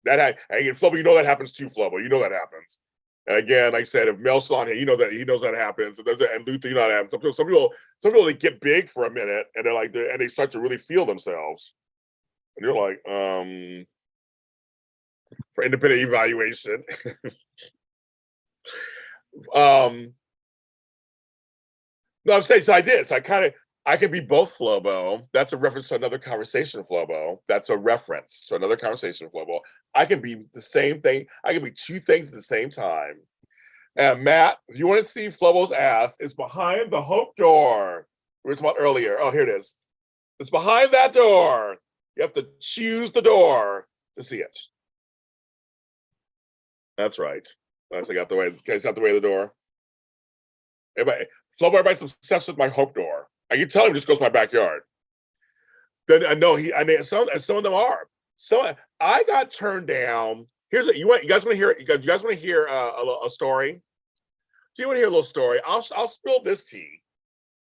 that. Hey, Flobo, you know that happens too, Flobo. You know that happens. And again, like I said, if Mel's on here, you know that he knows that happens. And Luther, you know that happens. Some people they get big for a minute, and they're like, and they start to really feel themselves. And you're like, for independent evaluation. No, I'm saying, so I did. So I can be both, Flobo. That's a reference to another conversation, Flobo. That's a reference to another conversation, Flobo. I can be the same thing. I can be two things at the same time. And Matt, if you want to see Flobo's ass, it's behind the Hope door we were talking about earlier. Oh, here it is. It's behind that door. You have to choose the door to see it. That's right. I got the way. Guys got the way of the door. Everybody's obsessed with my Hope door. I can tell him just goes to my backyard. Then I know some of them are. So I got turned down. You guys want to hear? You guys want to hear a story? Do you want to hear a little story? I'll spill this tea.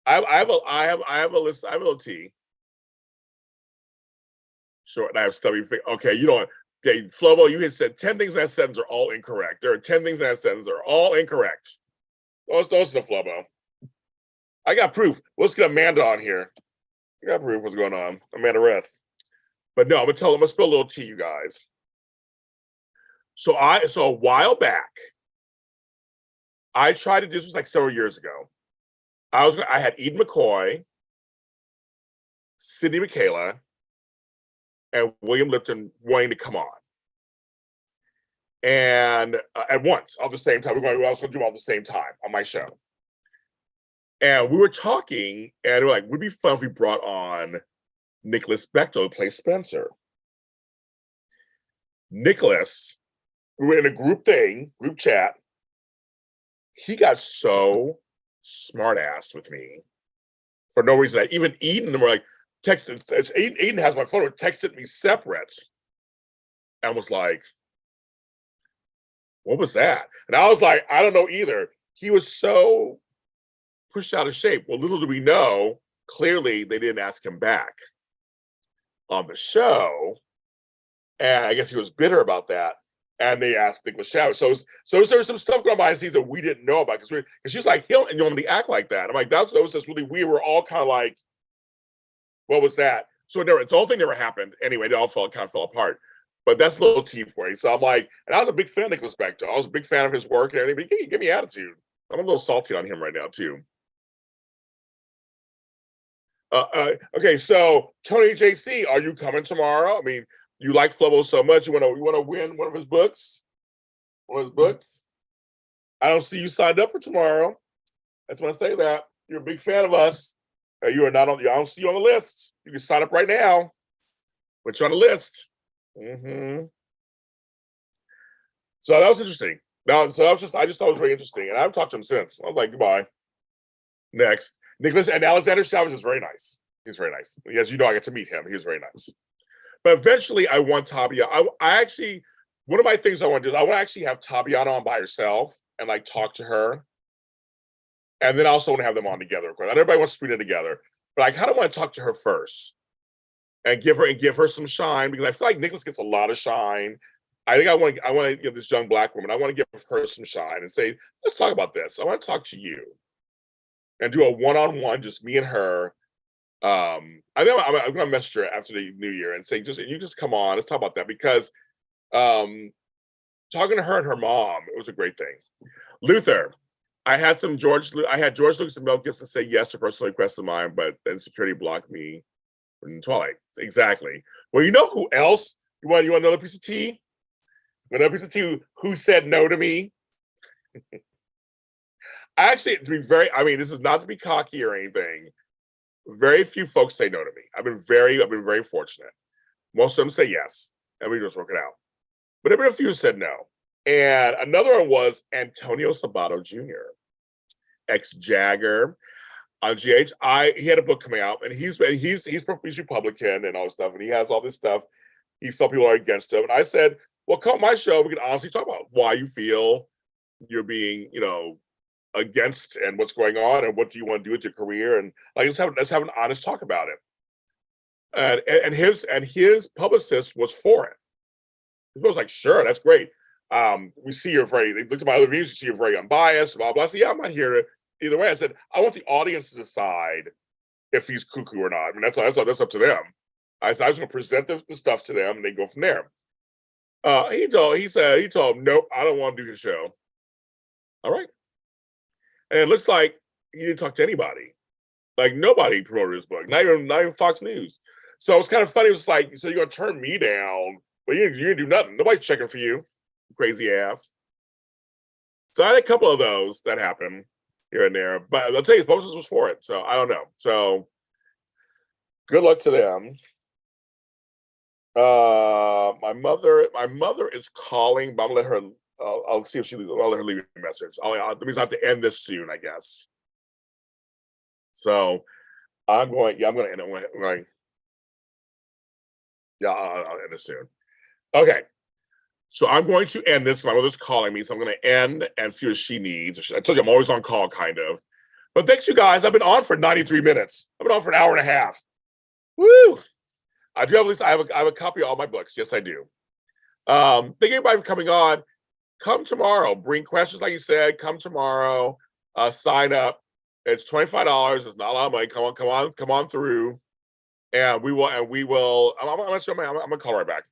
I have a list. I have a little tea. Sure, and I have stubby feet. Okay, you don't. Okay, Flobo, you had said 10 things in that sentence are all incorrect. There are 10 things in that sentence that are all incorrect. Those are the Flobo. I got proof. Let's get Amanda on here. I got proof what's going on. Amanda Reth. But no, I'm gonna spill a little tea, you guys. So a while back, I tried to do this like several years ago. I had Eden McCoy, Sydney Michaela, and William Lipton wanting to come on. And at once, all the same time, I was going to do all at the same time on my show. And we were talking, and we're like, would be fun if we brought on Nicholas Bechtel to play Spencer. Nicholas, we were in a group chat. He got so smart ass with me for no reason. Even Eden, and we're like, Eden has my phone, texted me separate and was like, what was that? And I was like, I don't know either. He was so pushed out of shape. Well, little do we know, clearly they didn't ask him back on the show. And I guess he was bitter about that. And they asked Nicholas Shower. So there was some stuff going on behind the scenes that we didn't know about, because she was like, he'll normally act like that. I'm like, that was just really weird. We're all kind of like, what was that? So the whole thing never happened. Anyway, it all kind of fell apart. But that's a little tea for you. So I'm like, and I was a big fan of Nicholas Bechtel. I was a big fan of his work and everything. But he gave me attitude. I'm a little salty on him right now too. Okay, so Tony JC, are you coming tomorrow? I mean, you like Flobo so much, you want to win one of his books? One of his books? I don't see you signed up for tomorrow. I just want to say that you're a big fan of us. You are not on. I don't see you on the list. You can sign up right now. Put you on the list. So that was interesting. I just thought it was very interesting, and I haven't talked to him since. I was like, goodbye. Next, Nicholas and Alexander Chavez is very nice. He's very nice. As you know, I get to meet him. He was very nice. But eventually, I want Tabia. I actually, one of my things I want to do is I want to actually have Tabiana on by herself and like talk to her. And then I also want to have them on together. Of course, not everybody wants to read it together, but I kind of want to talk to her first and give her some shine, because I feel like Nicholas gets a lot of shine. I think I want to give this young Black woman, I want to give her some shine and say, let's talk about this. I want to talk to you and do a one-on-one, just me and her. I think I'm going to message her after the new year and say, you just come on, let's talk about that, because talking to her and her mom, it was a great thing. Luther, I had George Lucas and Mel Gibson say yes to personal requests of mine, but then security blocked me in Twilight. Exactly. Well, you know who else? You want another piece of tea? Another piece of tea who said no to me? Actually, this is not to be cocky or anything. Very few folks say no to me. I've been very fortunate. Most of them say yes, and we just work it out. But there have been a few who said no. And another one was Antonio Sabato Jr., ex-Jagger on GH. He had a book coming out, and he's Republican and all this stuff, and he has all this stuff. He felt people are against him. And I said, well, come on my show, we can honestly talk about why you feel you're being, against and what's going on and what do you want to do with your career, and like let's have an honest talk about it. And his publicist was for it. He was like, sure, that's great. We see they looked at my other reviews, you see you're very unbiased, blah blah. I said, yeah, I'm not here to either way. I said, I want the audience to decide if he's cuckoo or not. I mean, that's up to them. I said, I was going to present the stuff to them and they go from there. He told him, nope, I don't want to do his show. All right. And it looks like he didn't talk to anybody. Like nobody promoted his book, not even Fox News. So it's kind of funny. It was like, so you're going to turn me down, but you didn't do nothing. Nobody's checking for you, crazy ass. So I had a couple of those that happened here and there, but I'll tell you, Moses was for it. So I don't know. So good luck to them. My mother is calling, but I'm gonna let her. I'll see if I'll let her leave a message. That means I have to end this soon, I guess. So I'm going. Yeah, I'm going to end it. I'll end this soon. Okay. So I'm going to end this. My mother's calling me, so I'm going to end and see what she needs. I told you I'm always on call, kind of. But thanks, you guys. I've been on for 93 minutes. I've been on for an hour and a half. Woo! I do have at least. I have a copy of all my books. Yes, I do. Thank you everybody for coming on. Come tomorrow. Bring questions, like you said. Come tomorrow. Sign up. It's $25. It's not a lot of money. Come on through. And we will. I'm gonna call right back.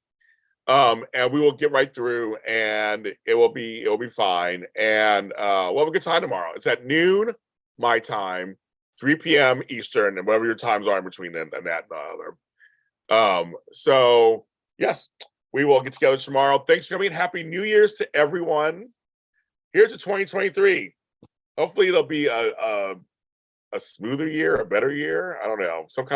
And we will get right through, and it will be fine. And we'll have a good time tomorrow. It's at noon my time, 3 p.m. Eastern, and whatever your times are in between then and that other. So yes. We will get together tomorrow. Thanks for coming. Happy New Year's to everyone. Here's to 2023. Hopefully it'll be a a smoother year, a better year. I don't know. Some kind